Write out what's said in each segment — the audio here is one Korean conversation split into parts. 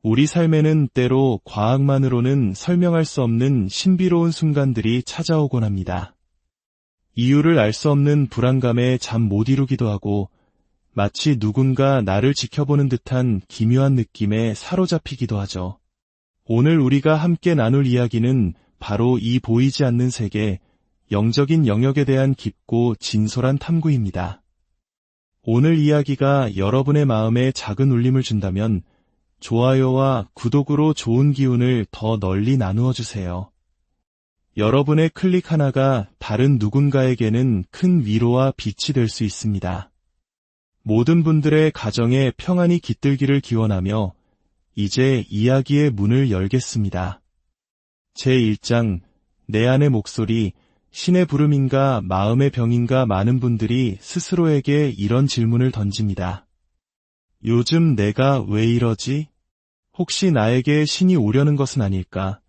우리 삶에는 때로 과학만으로는 설명할 수 없는 신비로운 순간들이 찾아오곤 합니다. 이유를 알 수 없는 불안감에 잠 못 이루기도 하고 마치 누군가 나를 지켜보는 듯한 기묘한 느낌에 사로잡히기도 하죠. 오늘 우리가 함께 나눌 이야기는 바로 이 보이지 않는 세계, 영적인 영역에 대한 깊고 진솔한 탐구입니다. 오늘 이야기가 여러분의 마음에 작은 울림을 준다면 좋아요와 구독으로 좋은 기운을 더 널리 나누어 주세요. 여러분의 클릭 하나가 다른 누군가에게는 큰 위로와 빛이 될 수 있습니다. 모든 분들의 가정에 평안이 깃들기를 기원하며 이제 이야기의 문을 열겠습니다. 제1장, 내 안의 목소리, 신의 부름인가 마음의 병인가. 많은 분들이 스스로에게 이런 질문을 던집니다. 요즘 내가 왜 이러지? 혹시 나에게 신이 오려는 것은 아닐까?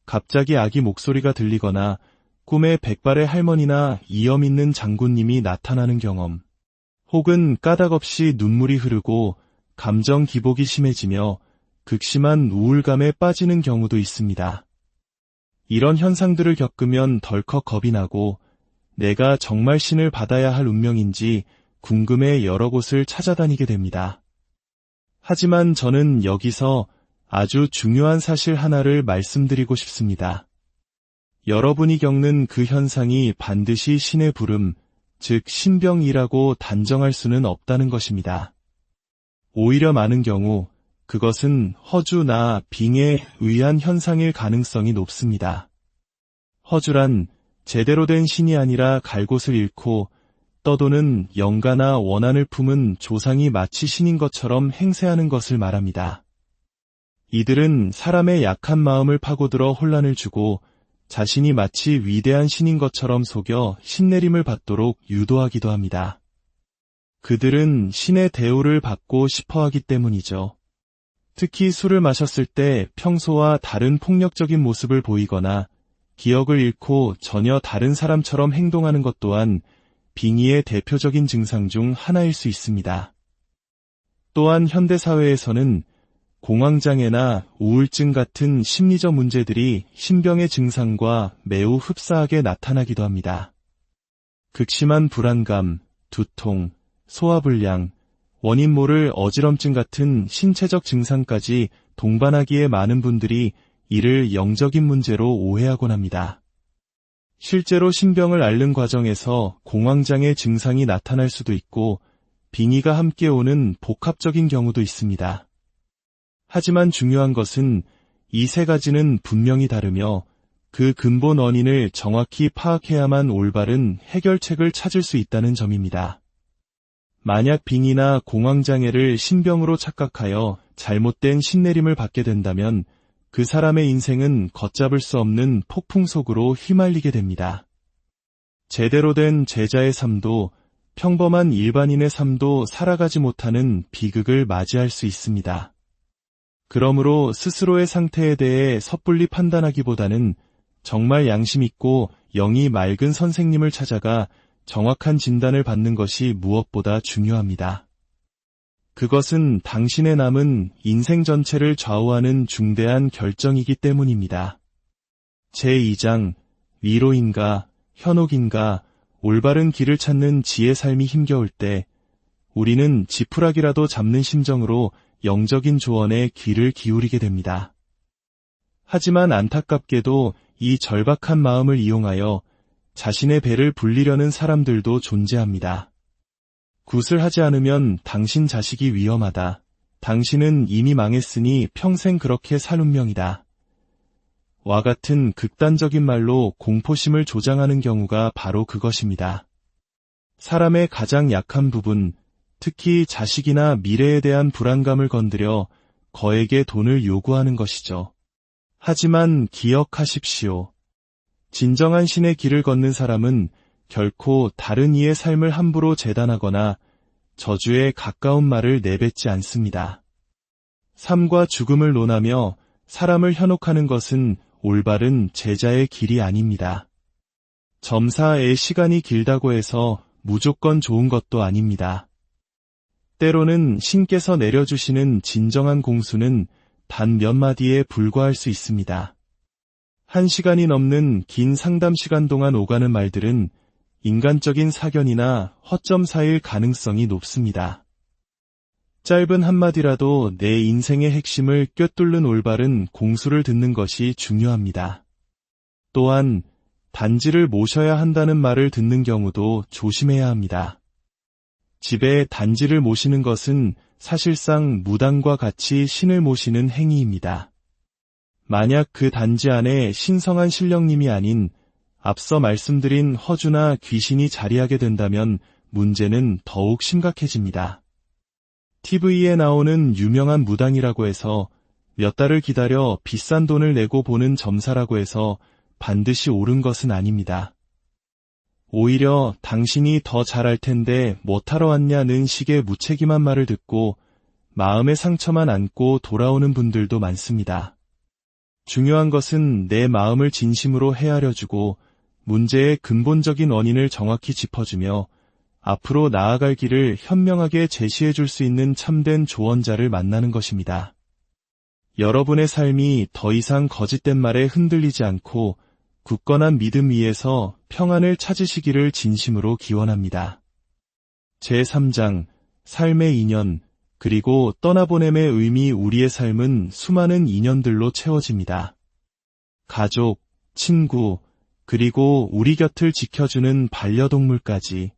갑자기 아기 목소리가 들리거나 꿈에 백발의 할머니나 이염 있는 장군님이 나타나는 경험, 혹은 까닭없이 눈물이 흐르고 감정 기복이 심해지며 극심한 우울감에 빠지는 경우도 있습니다. 이런 현상들을 겪으면 덜컥 겁이 나고 내가 정말 신을 받아야 할 운명인지 궁금해 여러 곳을 찾아다니게 됩니다. 하지만 저는 여기서 아주 중요한 사실 하나를 말씀드리고 싶습니다. 여러분이 겪는 그 현상이 반드시 신의 부름, 즉 신병이라고 단정할 수는 없다는 것입니다. 오히려 많은 경우 그것은 허주나 빙에 의한 현상일 가능성이 높습니다. 허주란 제대로 된 신이 아니라 갈 곳을 잃고 떠도는 영가나 원한을 품은 조상이 마치 신인 것처럼 행세하는 것을 말합니다. 이들은 사람의 약한 마음을 파고들어 혼란을 주고 자신이 마치 위대한 신인 것처럼 속여 신내림을 받도록 유도하기도 합니다. 그들은 신의 대우를 받고 싶어하기 때문이죠. 특히 술을 마셨을 때 평소와 다른 폭력적인 모습을 보이거나 기억을 잃고 전혀 다른 사람처럼 행동하는 것 또한 빙의의 대표적인 증상 중 하나일 수 있습니다. 또한 현대사회에서는 공황장애나 우울증 같은 심리적 문제들이 신병의 증상과 매우 흡사하게 나타나기도 합니다. 극심한 불안감, 두통, 소화불량, 원인 모를 어지럼증 같은 신체적 증상까지 동반하기에 많은 분들이 이를 영적인 문제로 오해하곤 합니다. 실제로 신병을 앓는 과정에서 공황장애 증상이 나타날 수도 있고 빙의가 함께 오는 복합적인 경우도 있습니다. 하지만 중요한 것은 이 세 가지는 분명히 다르며 그 근본 원인을 정확히 파악해야만 올바른 해결책을 찾을 수 있다는 점입니다. 만약 빙의나 공황장애를 신병으로 착각하여 잘못된 신내림을 받게 된다면 그 사람의 인생은 걷잡을 수 없는 폭풍 속으로 휘말리게 됩니다. 제대로 된 제자의 삶도 평범한 일반인의 삶도 살아가지 못하는 비극을 맞이할 수 있습니다. 그러므로 스스로의 상태에 대해 섣불리 판단하기보다는 정말 양심 있고 영이 맑은 선생님을 찾아가 정확한 진단을 받는 것이 무엇보다 중요합니다. 그것은 당신의 남은 인생 전체를 좌우하는 중대한 결정이기 때문입니다. 제2장, 위로인가, 현혹인가, 올바른 길을 찾는 지의 삶이 힘겨울 때 우리는 지푸라기라도 잡는 심정으로 영적인 조언에 귀를 기울이게 됩니다. 하지만 안타깝게도 이 절박한 마음을 이용하여 자신의 배를 불리려는 사람들도 존재합니다. 굿을 하지 않으면 당신 자식이 위험하다. 당신은 이미 망했으니 평생 그렇게 살 운명이다. 와 같은 극단적인 말로 공포심을 조장하는 경우가 바로 그것입니다. 사람의 가장 약한 부분, 특히 자식이나 미래에 대한 불안감을 건드려 거액의 돈을 요구하는 것이죠. 하지만 기억하십시오. 진정한 신의 길을 걷는 사람은 결코 다른 이의 삶을 함부로 재단하거나 저주에 가까운 말을 내뱉지 않습니다. 삶과 죽음을 논하며 사람을 현혹하는 것은 올바른 제자의 길이 아닙니다. 점사의 시간이 길다고 해서 무조건 좋은 것도 아닙니다. 때로는 신께서 내려주시는 진정한 공수는 단 몇 마디에 불과할 수 있습니다. 1시간이 넘는 긴 상담 시간 동안 오가는 말들은 인간적인 사견이나 허점 사일 가능성이 높습니다. 짧은 한마디라도 내 인생의 핵심을 꿰뚫는 올바른 공수를 듣는 것이 중요합니다. 또한 단지를 모셔야 한다는 말을 듣는 경우도 조심해야 합니다. 집에 단지를 모시는 것은 사실상 무당과 같이 신을 모시는 행위입니다. 만약 그 단지 안에 신성한 신령님이 아닌 앞서 말씀드린 허주나 귀신이 자리하게 된다면 문제는 더욱 심각해집니다. TV에 나오는 유명한 무당이라고 해서 몇 달을 기다려 비싼 돈을 내고 보는 점사라고 해서 반드시 옳은 것은 아닙니다. 오히려 당신이 더 잘할 텐데 못하러 왔냐는 식의 무책임한 말을 듣고 마음의 상처만 안고 돌아오는 분들도 많습니다. 중요한 것은 내 마음을 진심으로 헤아려주고 문제의 근본적인 원인을 정확히 짚어주며 앞으로 나아갈 길을 현명하게 제시해줄 수 있는 참된 조언자를 만나는 것입니다. 여러분의 삶이 더 이상 거짓된 말에 흔들리지 않고 굳건한 믿음 위에서 평안을 찾으시기를 진심으로 기원합니다. 제3장 삶의 인연 그리고 떠나보냄의 의미. 우리의 삶은 수많은 인연들로 채워집니다. 가족, 친구, 그리고 우리 곁을 지켜주는 반려동물까지.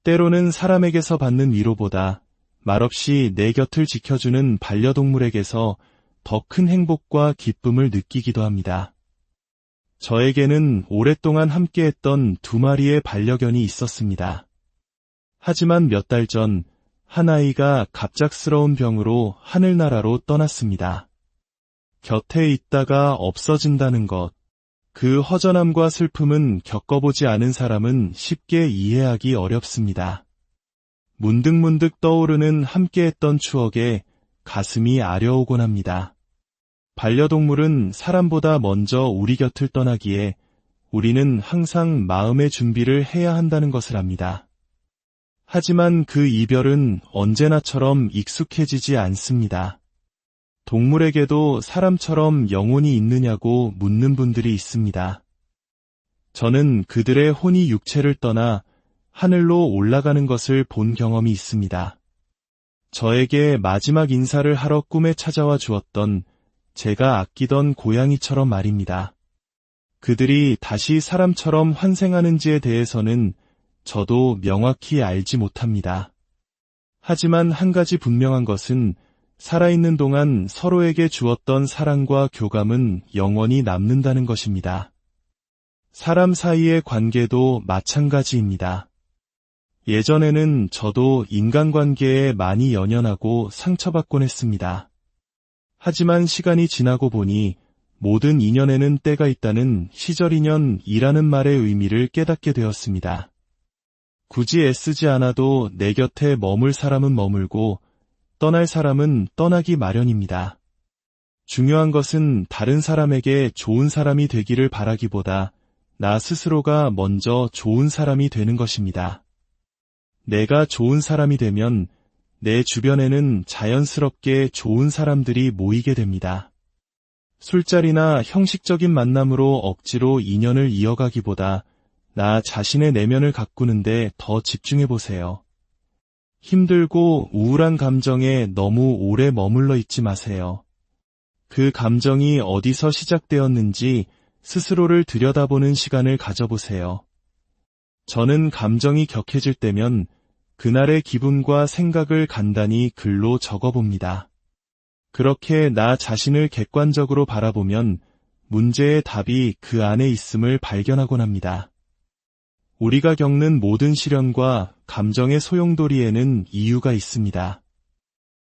때로는 사람에게서 받는 위로보다 말없이 내 곁을 지켜주는 반려동물에게서 더 큰 행복과 기쁨을 느끼기도 합니다. 저에게는 오랫동안 함께했던 2마리의 반려견이 있었습니다. 하지만 몇 달 전 한 아이가 갑작스러운 병으로 하늘나라로 떠났습니다. 곁에 있다가 없어진다는 것, 그 허전함과 슬픔은 겪어보지 않은 사람은 쉽게 이해하기 어렵습니다. 문득문득 떠오르는 함께했던 추억에 가슴이 아려오곤 합니다. 반려동물은 사람보다 먼저 우리 곁을 떠나기에 우리는 항상 마음의 준비를 해야 한다는 것을 압니다. 하지만 그 이별은 언제나처럼 익숙해지지 않습니다. 동물에게도 사람처럼 영혼이 있느냐고 묻는 분들이 있습니다. 저는 그들의 혼이 육체를 떠나 하늘로 올라가는 것을 본 경험이 있습니다. 저에게 마지막 인사를 하러 꿈에 찾아와 주었던 제가 아끼던 고양이처럼 말입니다. 그들이 다시 사람처럼 환생하는지에 대해서는 저도 명확히 알지 못합니다. 하지만 한 가지 분명한 것은 살아있는 동안 서로에게 주었던 사랑과 교감은 영원히 남는다는 것입니다. 사람 사이의 관계도 마찬가지입니다. 예전에는 저도 인간관계에 많이 연연하고 상처받곤 했습니다. 하지만 시간이 지나고 보니 모든 인연에는 때가 있다는 시절인연이라는 말의 의미를 깨닫게 되었습니다. 굳이 애쓰지 않아도 내 곁에 머물 사람은 머물고 떠날 사람은 떠나기 마련입니다. 중요한 것은 다른 사람에게 좋은 사람이 되기를 바라기보다 나 스스로가 먼저 좋은 사람이 되는 것입니다. 내가 좋은 사람이 되면 내 주변에는 자연스럽게 좋은 사람들이 모이게 됩니다. 술자리나 형식적인 만남으로 억지로 인연을 이어가기보다 나 자신의 내면을 가꾸는데 더 집중해보세요. 힘들고 우울한 감정에 너무 오래 머물러 있지 마세요. 그 감정이 어디서 시작되었는지 스스로를 들여다보는 시간을 가져보세요. 저는 감정이 격해질 때면 그날의 기분과 생각을 간단히 글로 적어봅니다. 그렇게 나 자신을 객관적으로 바라보면 문제의 답이 그 안에 있음을 발견하곤 합니다. 우리가 겪는 모든 시련과 감정의 소용돌이에는 이유가 있습니다.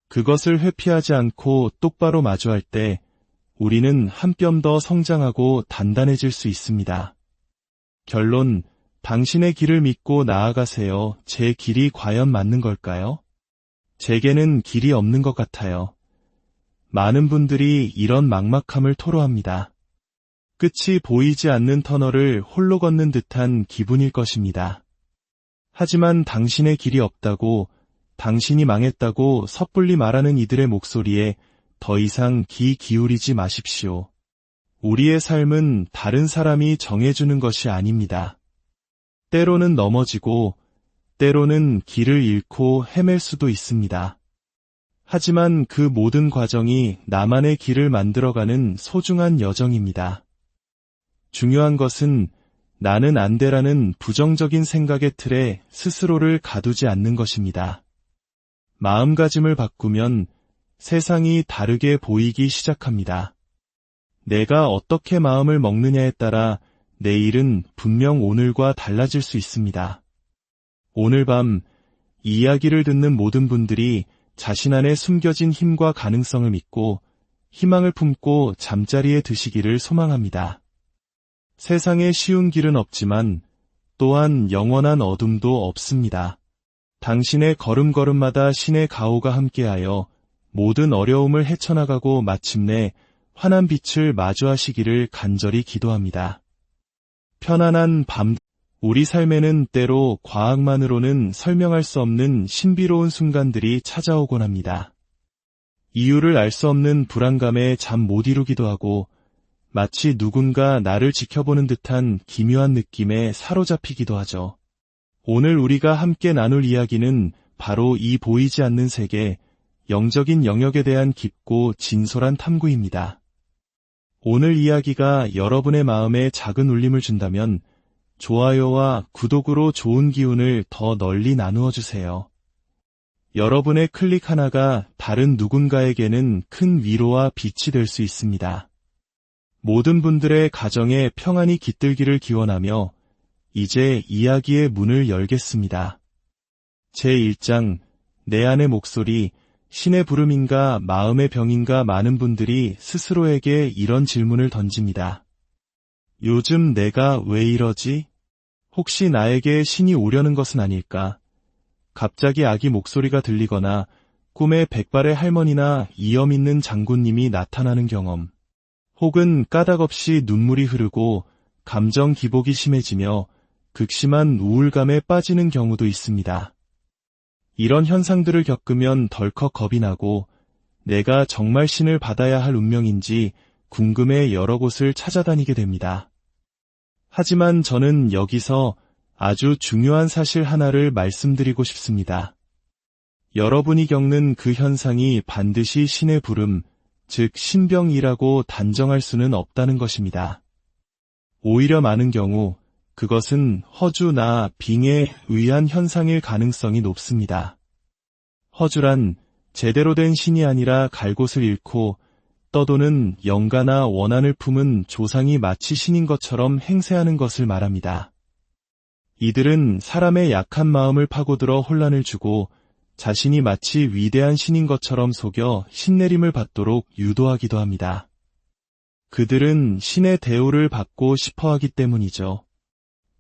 그것을 회피하지 않고 똑바로 마주할 때 우리는 한 뼘 더 성장하고 단단해질 수 있습니다. 결론, 당신의 길을 믿고 나아가세요. 제 길이 과연 맞는 걸까요? 제게는 길이 없는 것 같아요. 많은 분들이 이런 막막함을 토로합니다. 끝이 보이지 않는 터널을 홀로 걷는 듯한 기분일 것입니다. 하지만 당신의 길이 없다고, 당신이 망했다고 섣불리 말하는 이들의 목소리에 더 이상 귀 기울이지 마십시오. 우리의 삶은 다른 사람이 정해주는 것이 아닙니다. 때로는 넘어지고, 때로는 길을 잃고 헤맬 수도 있습니다. 하지만 그 모든 과정이 나만의 길을 만들어가는 소중한 여정입니다. 중요한 것은 나는 안 돼라는 부정적인 생각의 틀에 스스로를 가두지 않는 것입니다. 마음가짐을 바꾸면 세상이 다르게 보이기 시작합니다. 내가 어떻게 마음을 먹느냐에 따라 내일은 분명 오늘과 달라질 수 있습니다. 오늘 밤 이 이야기를 듣는 모든 분들이 자신 안에 숨겨진 힘과 가능성을 믿고 희망을 품고 잠자리에 드시기를 소망합니다. 세상에 쉬운 길은 없지만 또한 영원한 어둠도 없습니다. 당신의 걸음걸음마다 신의 가호가 함께하여 모든 어려움을 헤쳐나가고 마침내 환한 빛을 마주하시기를 간절히 기도합니다. 편안한 밤, 우리 삶에는 때로 과학만으로는 설명할 수 없는 신비로운 순간들이 찾아오곤 합니다. 이유를 알 수 없는 불안감에 잠 못 이루기도 하고 마치 누군가 나를 지켜보는 듯한 기묘한 느낌에 사로잡히기도 하죠. 오늘 우리가 함께 나눌 이야기는 바로 이 보이지 않는 세계, 영적인 영역에 대한 깊고 진솔한 탐구입니다. 오늘 이야기가 여러분의 마음에 작은 울림을 준다면 좋아요와 구독으로 좋은 기운을 더 널리 나누어 주세요. 여러분의 클릭 하나가 다른 누군가에게는 큰 위로와 빛이 될 수 있습니다. 모든 분들의 가정에 평안이 깃들기를 기원하며 이제 이야기의 문을 열겠습니다. 제1장, 내 안의 목소리, 신의 부름인가 마음의 병인가. 많은 분들이 스스로에게 이런 질문을 던집니다. 요즘 내가 왜 이러지? 혹시 나에게 신이 오려는 것은 아닐까? 갑자기 아기 목소리가 들리거나 꿈에 백발의 할머니나 이염 있는 장군님이 나타나는 경험, 혹은 까닭없이 눈물이 흐르고 감정 기복이 심해지며 극심한 우울감에 빠지는 경우도 있습니다. 이런 현상들을 겪으면 덜컥 겁이 나고 내가 정말 신을 받아야 할 운명인지 궁금해 여러 곳을 찾아다니게 됩니다. 하지만 저는 여기서 아주 중요한 사실 하나를 말씀드리고 싶습니다. 여러분이 겪는 그 현상이 반드시 신의 부름, 즉 신병이라고 단정할 수는 없다는 것입니다. 오히려 많은 경우 그것은 허주나 빙에 의한 현상일 가능성이 높습니다. 허주란 제대로 된 신이 아니라 갈 곳을 잃고 떠도는 영가나 원한을 품은 조상이 마치 신인 것처럼 행세하는 것을 말합니다. 이들은 사람의 약한 마음을 파고들어 혼란을 주고 자신이 마치 위대한 신인 것처럼 속여 신내림을 받도록 유도하기도 합니다. 그들은 신의 대우를 받고 싶어하기 때문이죠.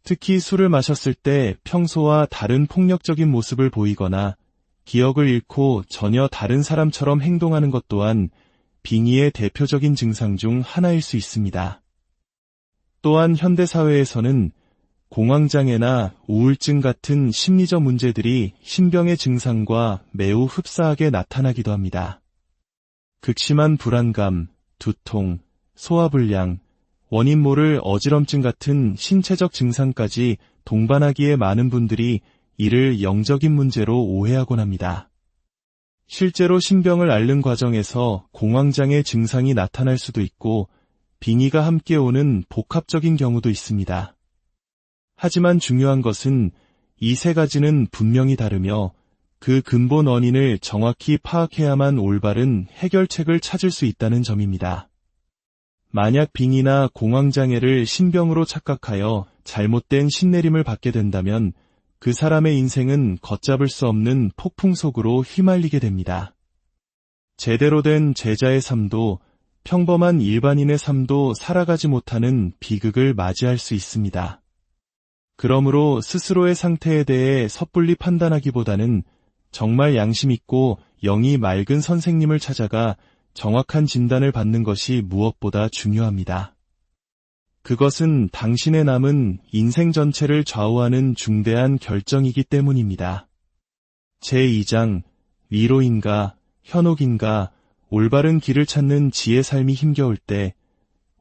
특히 술을 마셨을 때 평소와 다른 폭력적인 모습을 보이거나 기억을 잃고 전혀 다른 사람처럼 행동하는 것 또한 빙의의 대표적인 증상 중 하나일 수 있습니다. 또한 현대사회에서는 공황장애나 우울증 같은 심리적 문제들이 신병의 증상과 매우 흡사하게 나타나기도 합니다. 극심한 불안감, 두통, 소화불량, 원인 모를 어지럼증 같은 신체적 증상까지 동반하기에 많은 분들이 이를 영적인 문제로 오해하곤 합니다. 실제로 신병을 앓는 과정에서 공황장애 증상이 나타날 수도 있고 빙의가 함께 오는 복합적인 경우도 있습니다. 하지만 중요한 것은 이 세 가지는 분명히 다르며 그 근본 원인을 정확히 파악해야만 올바른 해결책을 찾을 수 있다는 점입니다. 만약 빙의나 공황장애를 신병으로 착각하여 잘못된 신내림을 받게 된다면 그 사람의 인생은 걷잡을 수 없는 폭풍 속으로 휘말리게 됩니다. 제대로 된 제자의 삶도 평범한 일반인의 삶도 살아가지 못하는 비극을 맞이할 수 있습니다. 그러므로 스스로의 상태에 대해 섣불리 판단하기보다는 정말 양심 있고 영이 맑은 선생님을 찾아가 정확한 진단을 받는 것이 무엇보다 중요합니다. 그것은 당신의 남은 인생 전체를 좌우하는 중대한 결정이기 때문입니다. 제2장, 위로인가, 현혹인가, 올바른 길을 찾는 지의 삶이 힘겨울 때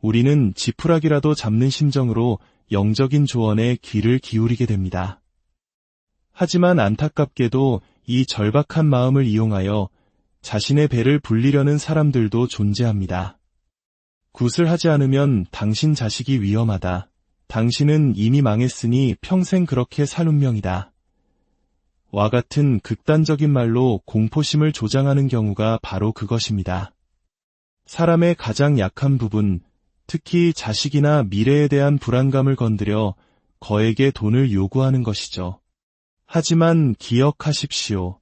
우리는 지푸라기라도 잡는 심정으로 영적인 조언에 귀를 기울이게 됩니다. 하지만 안타깝게도 이 절박한 마음을 이용하여 자신의 배를 불리려는 사람들도 존재합니다. 굿을 하지 않으면 당신 자식이 위험하다. 당신은 이미 망했으니 평생 그렇게 살 운명이다. 와 같은 극단적인 말로 공포심을 조장하는 경우가 바로 그것입니다. 사람의 가장 약한 부분, 특히 자식이나 미래에 대한 불안감을 건드려 거액의 돈을 요구하는 것이죠. 하지만 기억하십시오.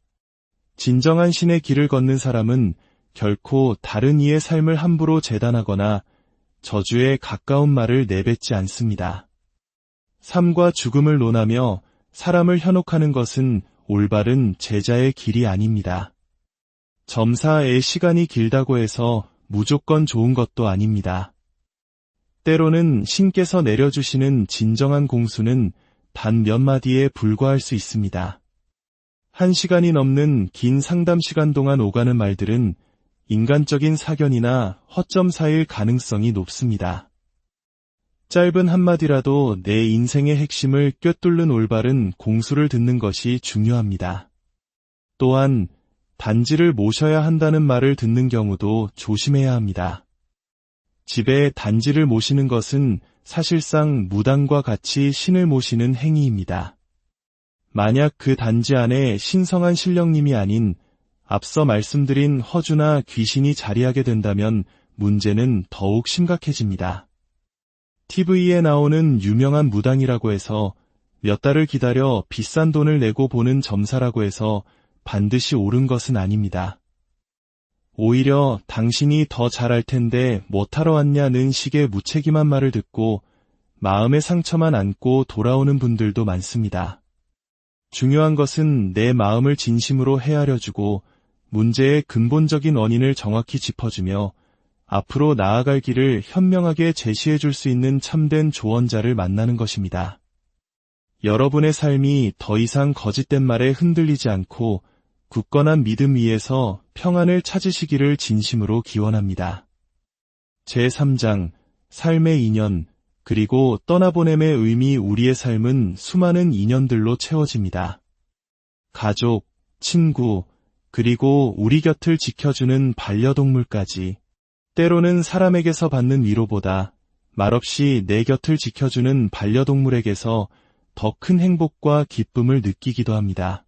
진정한 신의 길을 걷는 사람은 결코 다른 이의 삶을 함부로 재단하거나 저주에 가까운 말을 내뱉지 않습니다. 삶과 죽음을 논하며 사람을 현혹하는 것은 올바른 제자의 길이 아닙니다. 점사의 시간이 길다고 해서 무조건 좋은 것도 아닙니다. 때로는 신께서 내려주시는 진정한 공수는 단 몇 마디에 불과할 수 있습니다. 1시간이 넘는 긴 상담 시간 동안 오가는 말들은 인간적인 사견이나 허점 사일 가능성이 높습니다. 짧은 한마디라도 내 인생의 핵심을 꿰뚫는 올바른 공수를 듣는 것이 중요합니다. 또한 단지를 모셔야 한다는 말을 듣는 경우도 조심해야 합니다. 집에 단지를 모시는 것은 사실상 무당과 같이 신을 모시는 행위입니다. 만약 그 단지 안에 신성한 신령님이 아닌 앞서 말씀드린 허주나 귀신이 자리하게 된다면 문제는 더욱 심각해집니다. TV에 나오는 유명한 무당이라고 해서 몇 달을 기다려 비싼 돈을 내고 보는 점사라고 해서 반드시 옳은 것은 아닙니다. 오히려 당신이 더 잘할 텐데 못하러 왔냐는 식의 무책임한 말을 듣고 마음의 상처만 안고 돌아오는 분들도 많습니다. 중요한 것은 내 마음을 진심으로 헤아려주고 문제의 근본적인 원인을 정확히 짚어주며 앞으로 나아갈 길을 현명하게 제시해 줄 수 있는 참된 조언자를 만나는 것입니다. 여러분의 삶이 더 이상 거짓된 말에 흔들리지 않고 굳건한 믿음 위에서 평안을 찾으시기를 진심으로 기원합니다. 제3장 삶의 인연 그리고 떠나보냄의 의미. 우리의 삶은 수많은 인연들로 채워집니다. 가족, 친구, 그리고 우리 곁을 지켜주는 반려동물까지. 때로는 사람에게서 받는 위로보다 말없이 내 곁을 지켜주는 반려동물에게서 더 큰 행복과 기쁨을 느끼기도 합니다.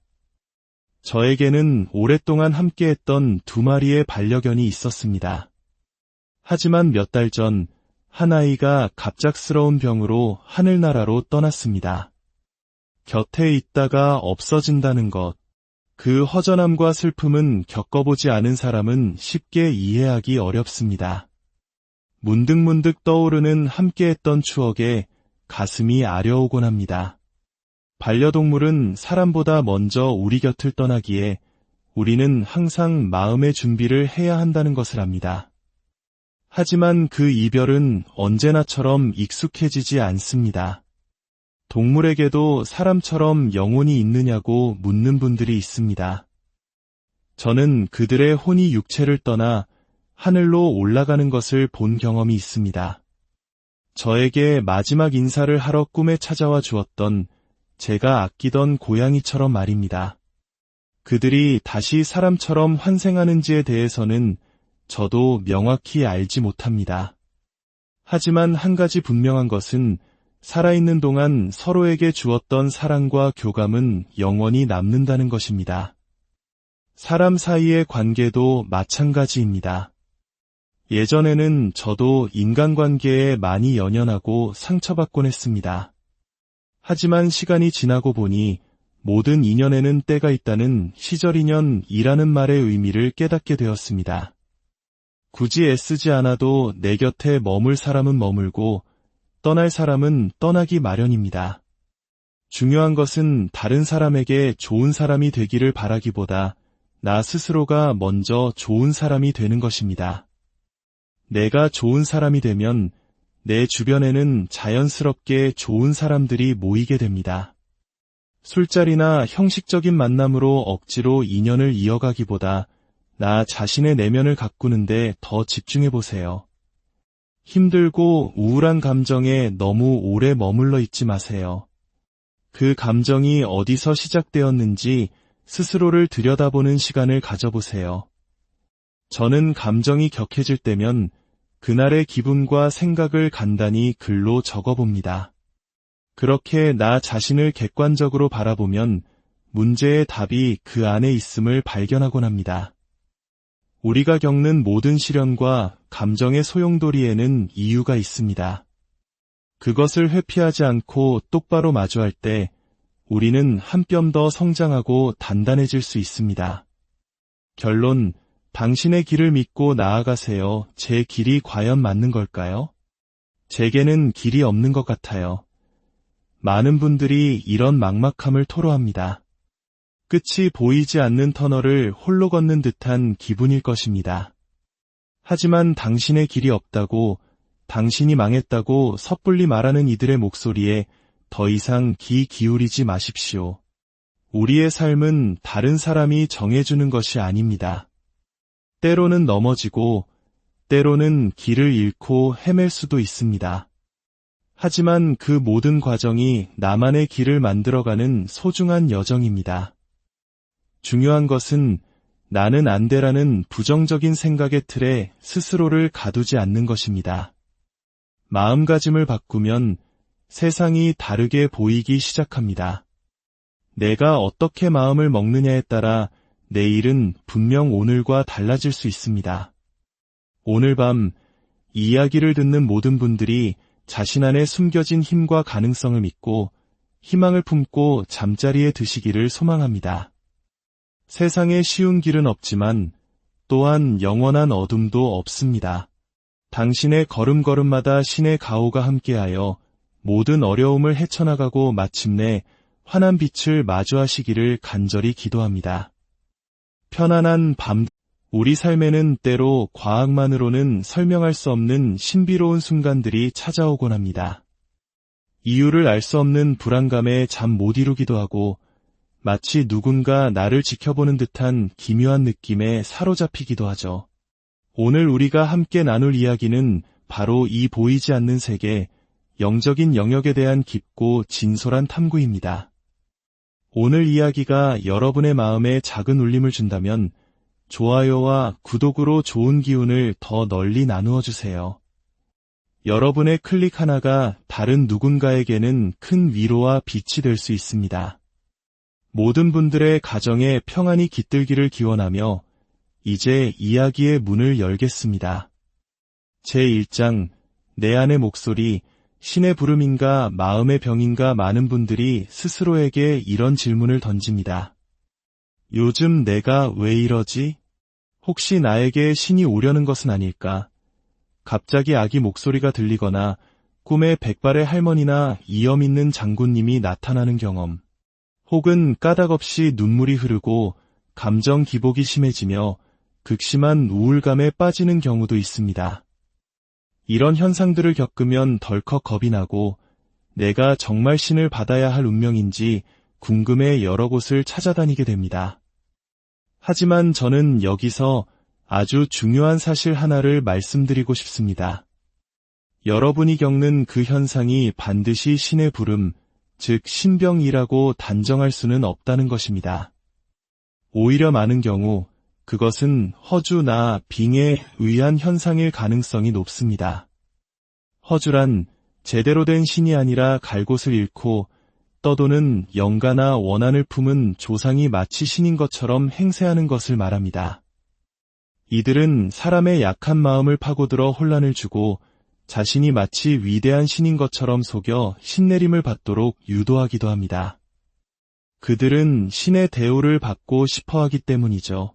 저에게는 오랫동안 함께했던 2마리의 반려견이 있었습니다. 하지만 몇 달 전 한 아이가 갑작스러운 병으로 하늘나라로 떠났습니다. 곁에 있다가 없어진다는 것, 그 허전함과 슬픔은 겪어보지 않은 사람은 쉽게 이해하기 어렵습니다. 문득문득 떠오르는 함께했던 추억에 가슴이 아려오곤 합니다. 반려동물은 사람보다 먼저 우리 곁을 떠나기에 우리는 항상 마음의 준비를 해야 한다는 것을 압니다. 하지만 그 이별은 언제나처럼 익숙해지지 않습니다. 동물에게도 사람처럼 영혼이 있느냐고 묻는 분들이 있습니다. 저는 그들의 혼이 육체를 떠나 하늘로 올라가는 것을 본 경험이 있습니다. 저에게 마지막 인사를 하러 꿈에 찾아와 주었던 제가 아끼던 고양이처럼 말입니다. 그들이 다시 사람처럼 환생하는지에 대해서는 저도 명확히 알지 못합니다. 하지만 한 가지 분명한 것은 살아있는 동안 서로에게 주었던 사랑과 교감은 영원히 남는다는 것입니다. 사람 사이의 관계도 마찬가지입니다. 예전에는 저도 인간관계에 많이 연연하고 상처받곤 했습니다. 하지만 시간이 지나고 보니 모든 인연에는 때가 있다는 시절인연이라는 말의 의미를 깨닫게 되었습니다. 굳이 애쓰지 않아도 내 곁에 머물 사람은 머물고 떠날 사람은 떠나기 마련입니다. 중요한 것은 다른 사람에게 좋은 사람이 되기를 바라기보다 나 스스로가 먼저 좋은 사람이 되는 것입니다. 내가 좋은 사람이 되면 내 주변에는 자연스럽게 좋은 사람들이 모이게 됩니다. 술자리나 형식적인 만남으로 억지로 인연을 이어가기보다 나 자신의 내면을 가꾸는데 더 집중해 보세요. 힘들고 우울한 감정에 너무 오래 머물러 있지 마세요. 그 감정이 어디서 시작되었는지 스스로를 들여다보는 시간을 가져보세요. 저는 감정이 격해질 때면 그날의 기분과 생각을 간단히 글로 적어봅니다. 그렇게 나 자신을 객관적으로 바라보면 문제의 답이 그 안에 있음을 발견하곤 합니다. 우리가 겪는 모든 시련과 감정의 소용돌이에는 이유가 있습니다. 그것을 회피하지 않고 똑바로 마주할 때 우리는 한 뼘 더 성장하고 단단해질 수 있습니다. 결론, 당신의 길을 믿고 나아가세요. 제 길이 과연 맞는 걸까요? 제게는 길이 없는 것 같아요. 많은 분들이 이런 막막함을 토로합니다. 끝이 보이지 않는 터널을 홀로 걷는 듯한 기분일 것입니다. 하지만 당신의 길이 없다고, 당신이 망했다고 섣불리 말하는 이들의 목소리에 더 이상 귀 기울이지 마십시오. 우리의 삶은 다른 사람이 정해주는 것이 아닙니다. 때로는 넘어지고, 때로는 길을 잃고 헤맬 수도 있습니다. 하지만 그 모든 과정이 나만의 길을 만들어가는 소중한 여정입니다. 중요한 것은 나는 안 돼라는 부정적인 생각의 틀에 스스로를 가두지 않는 것입니다. 마음가짐을 바꾸면 세상이 다르게 보이기 시작합니다. 내가 어떻게 마음을 먹느냐에 따라 내일은 분명 오늘과 달라질 수 있습니다. 오늘 밤 이 이야기를 듣는 모든 분들이 자신 안에 숨겨진 힘과 가능성을 믿고 희망을 품고 잠자리에 드시기를 소망합니다. 세상에 쉬운 길은 없지만 또한 영원한 어둠도 없습니다. 당신의 걸음걸음마다 신의 가호가 함께하여 모든 어려움을 헤쳐나가고 마침내 환한 빛을 마주하시기를 간절히 기도합니다. 편안한 밤, 우리 삶에는 때로 과학만으로는 설명할 수 없는 신비로운 순간들이 찾아오곤 합니다. 이유를 알 수 없는 불안감에 잠 못 이루기도 하고 마치 누군가 나를 지켜보는 듯한 기묘한 느낌에 사로잡히기도 하죠. 오늘 우리가 함께 나눌 이야기는 바로 이 보이지 않는 세계, 영적인 영역에 대한 깊고 진솔한 탐구입니다. 오늘 이야기가 여러분의 마음에 작은 울림을 준다면 좋아요와 구독으로 좋은 기운을 더 널리 나누어 주세요. 여러분의 클릭 하나가 다른 누군가에게는 큰 위로와 빛이 될 수 있습니다. 모든 분들의 가정에 평안이 깃들기를 기원하며 이제 이야기의 문을 열겠습니다. 제1장, 내 안의 목소리, 신의 부름인가 마음의 병인가. 많은 분들이 스스로에게 이런 질문을 던집니다. 요즘 내가 왜 이러지? 혹시 나에게 신이 오려는 것은 아닐까? 갑자기 아기 목소리가 들리거나 꿈에 백발의 할머니나 이염 있는 장군님이 나타나는 경험, 혹은 까닭없이 눈물이 흐르고 감정 기복이 심해지며 극심한 우울감에 빠지는 경우도 있습니다. 이런 현상들을 겪으면 덜컥 겁이 나고 내가 정말 신을 받아야 할 운명인지 궁금해 여러 곳을 찾아다니게 됩니다. 하지만 저는 여기서 아주 중요한 사실 하나를 말씀드리고 싶습니다. 여러분이 겪는 그 현상이 반드시 신의 부름, 즉 신병이라고 단정할 수는 없다는 것입니다. 오히려 많은 경우 그것은 허주나 빙에 의한 현상일 가능성이 높습니다. 허주란 제대로 된 신이 아니라 갈 곳을 잃고 떠도는 영가나 원한을 품은 조상이 마치 신인 것처럼 행세하는 것을 말합니다. 이들은 사람의 약한 마음을 파고들어 혼란을 주고 자신이 마치 위대한 신인 것처럼 속여 신내림을 받도록 유도하기도 합니다. 그들은 신의 대우를 받고 싶어하기 때문이죠.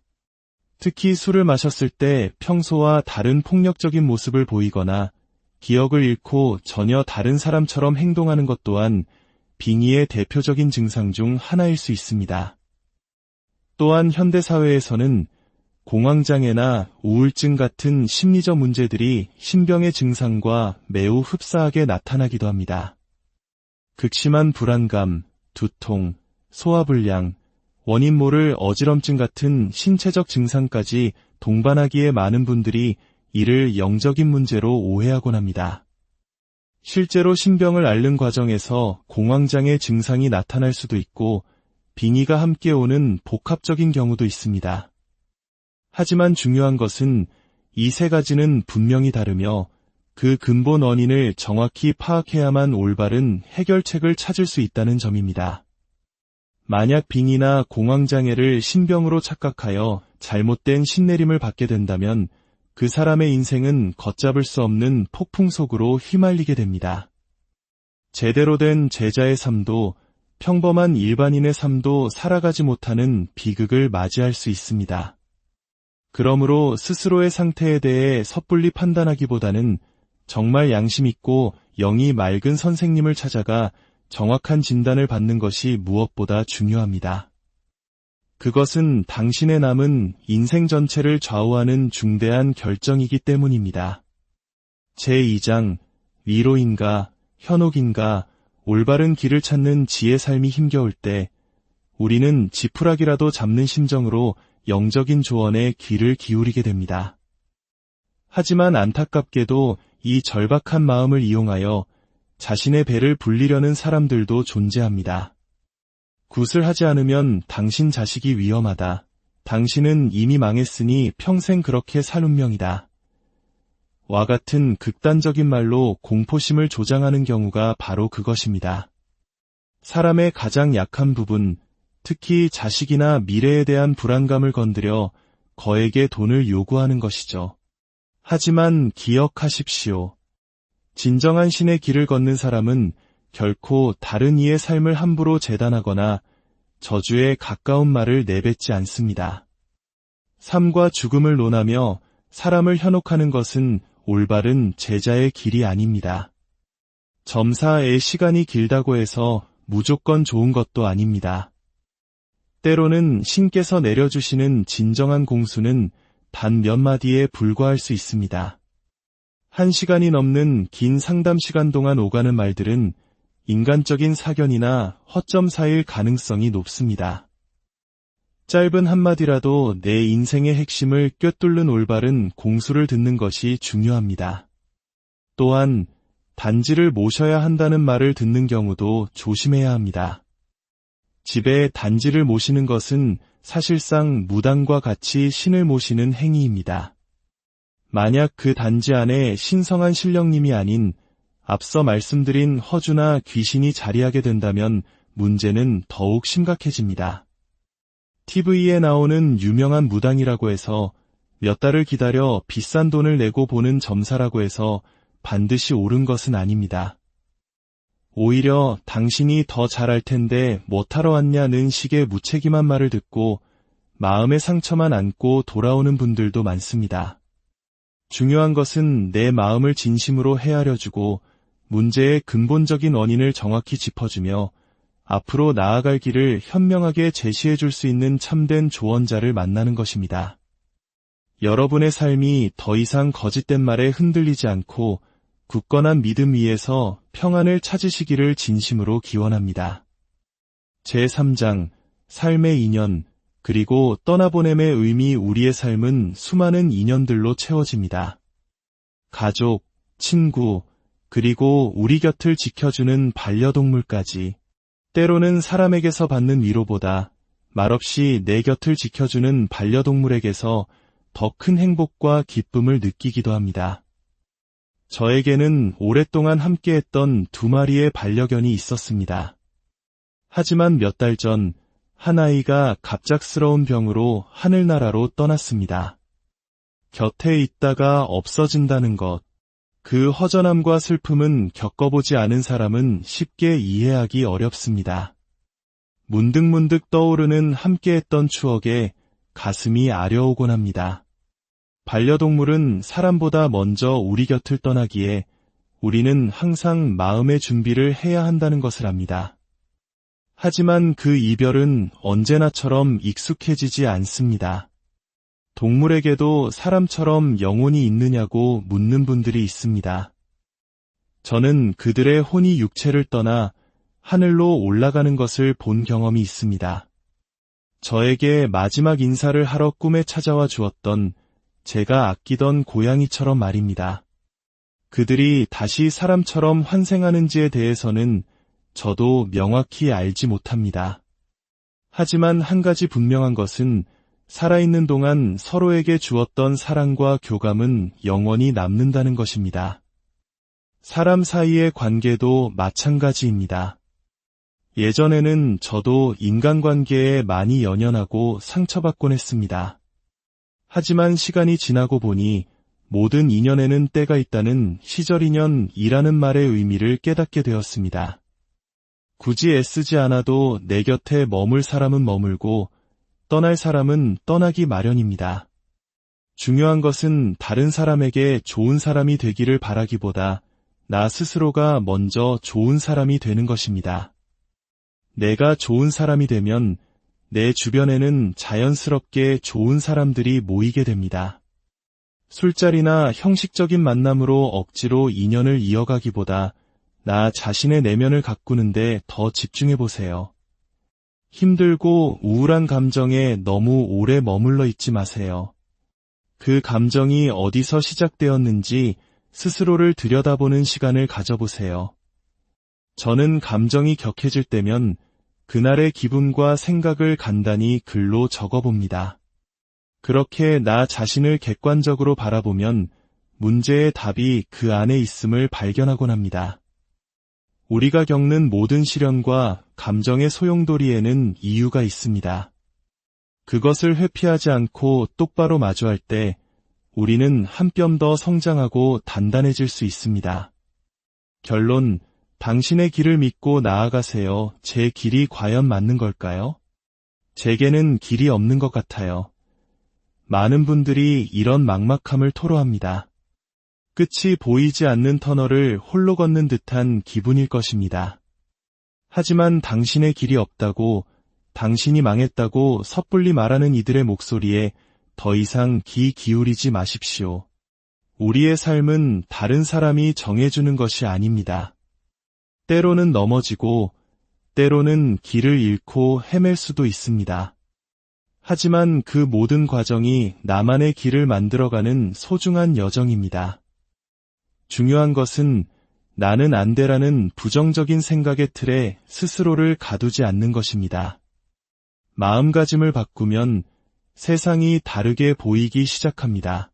특히 술을 마셨을 때 평소와 다른 폭력적인 모습을 보이거나 기억을 잃고 전혀 다른 사람처럼 행동하는 것 또한 빙의의 대표적인 증상 중 하나일 수 있습니다. 또한 현대사회에서는 공황장애나 우울증 같은 심리적 문제들이 신병의 증상과 매우 흡사하게 나타나기도 합니다. 극심한 불안감, 두통, 소화불량, 원인 모를 어지럼증 같은 신체적 증상까지 동반하기에 많은 분들이 이를 영적인 문제로 오해하곤 합니다. 실제로 신병을 앓는 과정에서 공황장애 증상이 나타날 수도 있고 빙의가 함께 오는 복합적인 경우도 있습니다. 하지만 중요한 것은 이 세 가지는 분명히 다르며 그 근본 원인을 정확히 파악해야만 올바른 해결책을 찾을 수 있다는 점입니다. 만약 빙의나 공황장애를 신병으로 착각하여 잘못된 신내림을 받게 된다면 그 사람의 인생은 걷잡을 수 없는 폭풍 속으로 휘말리게 됩니다. 제대로 된 제자의 삶도 평범한 일반인의 삶도 살아가지 못하는 비극을 맞이할 수 있습니다. 그러므로 스스로의 상태에 대해 섣불리 판단하기보다는 정말 양심 있고 영이 맑은 선생님을 찾아가 정확한 진단을 받는 것이 무엇보다 중요합니다. 그것은 당신의 남은 인생 전체를 좌우하는 중대한 결정이기 때문입니다. 제2장 위로인가 현혹인가 올바른 길을 찾는 지의 삶이 힘겨울 때 우리는 지푸라기라도 잡는 심정으로 영적인 조언에 귀를 기울이게 됩니다. 하지만 안타깝게도 이 절박한 마음을 이용하여 자신의 배를 불리려는 사람들도 존재합니다. 굿을 하지 않으면 당신 자식이 위험하다. 당신은 이미 망했으니 평생 그렇게 살 운명이다. 와 같은 극단적인 말로 공포심을 조장하는 경우가 바로 그것입니다. 사람의 가장 약한 부분, 특히 자식이나 미래에 대한 불안감을 건드려 거액의 돈을 요구하는 것이죠. 하지만 기억하십시오. 진정한 신의 길을 걷는 사람은 결코 다른 이의 삶을 함부로 재단하거나 저주에 가까운 말을 내뱉지 않습니다. 삶과 죽음을 논하며 사람을 현혹하는 것은 올바른 제자의 길이 아닙니다. 점사의 시간이 길다고 해서 무조건 좋은 것도 아닙니다. 때로는 신께서 내려주시는 진정한 공수는 단 몇 마디에 불과할 수 있습니다. 1시간이 넘는 긴 상담 시간 동안 오가는 말들은 인간적인 사견이나 허점 사일 가능성이 높습니다. 짧은 한마디라도 내 인생의 핵심을 꿰뚫는 올바른 공수를 듣는 것이 중요합니다. 또한 단지를 모셔야 한다는 말을 듣는 경우도 조심해야 합니다. 집에 단지를 모시는 것은 사실상 무당과 같이 신을 모시는 행위입니다. 만약 그 단지 안에 신성한 신령님이 아닌 앞서 말씀드린 허주나 귀신이 자리하게 된다면 문제는 더욱 심각해집니다. TV에 나오는 유명한 무당이라고 해서 몇 달을 기다려 비싼 돈을 내고 보는 점사라고 해서 반드시 옳은 것은 아닙니다. 오히려 당신이 더 잘할 텐데 못하러 왔냐는 식의 무책임한 말을 듣고 마음의 상처만 안고 돌아오는 분들도 많습니다. 중요한 것은 내 마음을 진심으로 헤아려주고 문제의 근본적인 원인을 정확히 짚어주며 앞으로 나아갈 길을 현명하게 제시해줄 수 있는 참된 조언자를 만나는 것입니다. 여러분의 삶이 더 이상 거짓된 말에 흔들리지 않고 굳건한 믿음 위에서 평안을 찾으시기를 진심으로 기원합니다. 제3장 삶의 인연 그리고 떠나보냄의 의미. 우리의 삶은 수많은 인연들로 채워집니다. 가족, 친구, 그리고 우리 곁을 지켜주는 반려동물까지. 때로는 사람에게서 받는 위로보다 말없이 내 곁을 지켜주는 반려동물에게서 더 큰 행복과 기쁨을 느끼기도 합니다. 저에게는 오랫동안 함께했던 2마리의 반려견이 있었습니다. 하지만 몇 달 전 한 아이가 갑작스러운 병으로 하늘나라로 떠났습니다. 곁에 있다가 없어진다는 것, 그 허전함과 슬픔은 겪어보지 않은 사람은 쉽게 이해하기 어렵습니다. 문득문득 떠오르는 함께했던 추억에 가슴이 아려오곤 합니다. 반려동물은 사람보다 먼저 우리 곁을 떠나기에 우리는 항상 마음의 준비를 해야 한다는 것을 압니다. 하지만 그 이별은 언제나처럼 익숙해지지 않습니다. 동물에게도 사람처럼 영혼이 있느냐고 묻는 분들이 있습니다. 저는 그들의 혼이 육체를 떠나 하늘로 올라가는 것을 본 경험이 있습니다. 저에게 마지막 인사를 하러 꿈에 찾아와 주었던 제가 아끼던 고양이처럼 말입니다. 그들이 다시 사람처럼 환생하는지에 대해서는 저도 명확히 알지 못합니다. 하지만 한 가지 분명한 것은 살아있는 동안 서로에게 주었던 사랑과 교감은 영원히 남는다는 것입니다. 사람 사이의 관계도 마찬가지입니다. 예전에는 저도 인간관계에 많이 연연하고 상처받곤 했습니다. 하지만 시간이 지나고 보니 모든 인연에는 때가 있다는 시절인연이라는 말의 의미를 깨닫게 되었습니다. 굳이 애쓰지 않아도 내 곁에 머물 사람은 머물고 떠날 사람은 떠나기 마련입니다. 중요한 것은 다른 사람에게 좋은 사람이 되기를 바라기보다 나 스스로가 먼저 좋은 사람이 되는 것입니다. 내가 좋은 사람이 되면 내 주변에는 자연스럽게 좋은 사람들이 모이게 됩니다. 술자리나 형식적인 만남으로 억지로 인연을 이어가기보다 나 자신의 내면을 가꾸는데 더 집중해보세요. 힘들고 우울한 감정에 너무 오래 머물러 있지 마세요. 그 감정이 어디서 시작되었는지 스스로를 들여다보는 시간을 가져보세요. 저는 감정이 격해질 때면 그날의 기분과 생각을 간단히 글로 적어봅니다. 그렇게 나 자신을 객관적으로 바라보면 문제의 답이 그 안에 있음을 발견하곤 합니다. 우리가 겪는 모든 시련과 감정의 소용돌이에는 이유가 있습니다. 그것을 회피하지 않고 똑바로 마주할 때 우리는 한 뼘 더 성장하고 단단해질 수 있습니다. 결론, 당신의 길을 믿고 나아가세요. 제 길이 과연 맞는 걸까요? 제게는 길이 없는 것 같아요. 많은 분들이 이런 막막함을 토로합니다. 끝이 보이지 않는 터널을 홀로 걷는 듯한 기분일 것입니다. 하지만 당신의 길이 없다고, 당신이 망했다고 섣불리 말하는 이들의 목소리에 더 이상 귀 기울이지 마십시오. 우리의 삶은 다른 사람이 정해주는 것이 아닙니다. 때로는 넘어지고, 때로는 길을 잃고 헤맬 수도 있습니다. 하지만 그 모든 과정이 나만의 길을 만들어가는 소중한 여정입니다. 중요한 것은 나는 안 돼라는 부정적인 생각의 틀에 스스로를 가두지 않는 것입니다. 마음가짐을 바꾸면 세상이 다르게 보이기 시작합니다.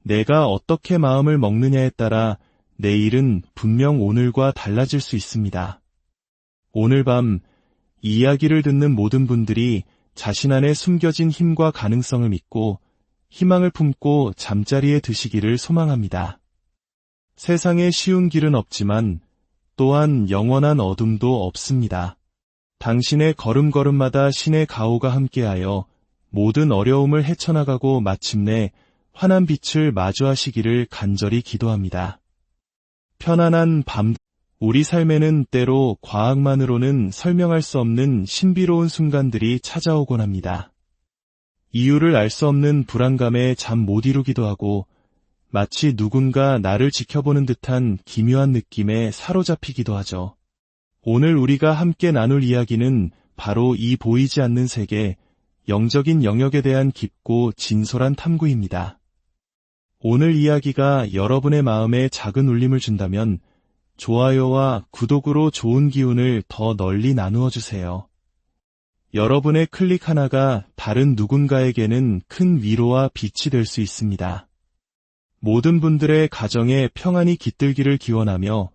내가 어떻게 마음을 먹느냐에 따라 내일은 분명 오늘과 달라질 수 있습니다. 오늘 밤 이 이야기를 듣는 모든 분들이 자신 안에 숨겨진 힘과 가능성을 믿고 희망을 품고 잠자리에 드시기를 소망합니다. 세상에 쉬운 길은 없지만 또한 영원한 어둠도 없습니다. 당신의 걸음걸음마다 신의 가호가 함께하여 모든 어려움을 헤쳐나가고 마침내 환한 빛을 마주하시기를 간절히 기도합니다. 편안한 밤, 우리 삶에는 때로 과학만으로는 설명할 수 없는 신비로운 순간들이 찾아오곤 합니다. 이유를 알 수 없는 불안감에 잠 못 이루기도 하고 마치 누군가 나를 지켜보는 듯한 기묘한 느낌에 사로잡히기도 하죠. 오늘 우리가 함께 나눌 이야기는 바로 이 보이지 않는 세계, 영적인 영역에 대한 깊고 진솔한 탐구입니다. 오늘 이야기가 여러분의 마음에 작은 울림을 준다면 좋아요와 구독으로 좋은 기운을 더 널리 나누어 주세요. 여러분의 클릭 하나가 다른 누군가에게는 큰 위로와 빛이 될 수 있습니다. 모든 분들의 가정에 평안이 깃들기를 기원하며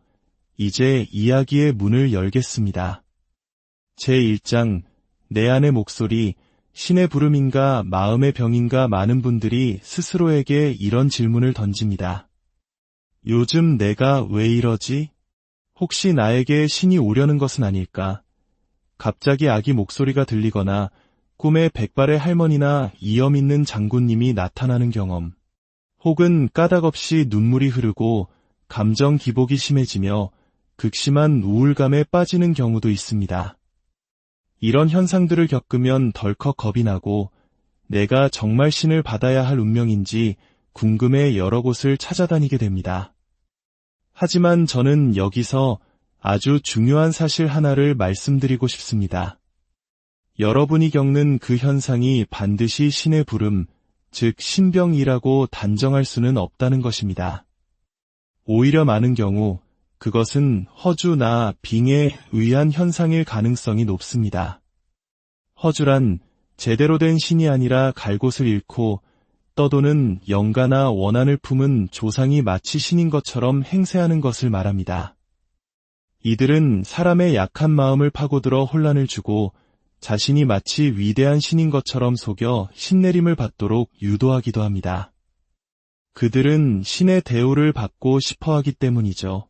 이제 이야기의 문을 열겠습니다. 제1장, 내 안의 목소리, 신의 부름인가 마음의 병인가. 많은 분들이 스스로에게 이런 질문을 던집니다. 요즘 내가 왜 이러지? 혹시 나에게 신이 오려는 것은 아닐까? 갑자기 아기 목소리가 들리거나 꿈에 백발의 할머니나 이염 있는 장군님이 나타나는 경험, 혹은 까닭없이 눈물이 흐르고 감정 기복이 심해지며 극심한 우울감에 빠지는 경우도 있습니다. 이런 현상들을 겪으면 덜컥 겁이 나고 내가 정말 신을 받아야 할 운명인지 궁금해 여러 곳을 찾아다니게 됩니다. 하지만 저는 여기서 아주 중요한 사실 하나를 말씀드리고 싶습니다. 여러분이 겪는 그 현상이 반드시 신의 부름, 즉 신병이라고 단정할 수는 없다는 것입니다. 오히려 많은 경우 그것은 허주나 빙에 의한 현상일 가능성이 높습니다. 허주란 제대로 된 신이 아니라 갈 곳을 잃고 떠도는 영가나 원한을 품은 조상이 마치 신인 것처럼 행세하는 것을 말합니다. 이들은 사람의 약한 마음을 파고들어 혼란을 주고 자신이 마치 위대한 신인 것처럼 속여 신내림을 받도록 유도하기도 합니다. 그들은 신의 대우를 받고 싶어 하기 때문이죠.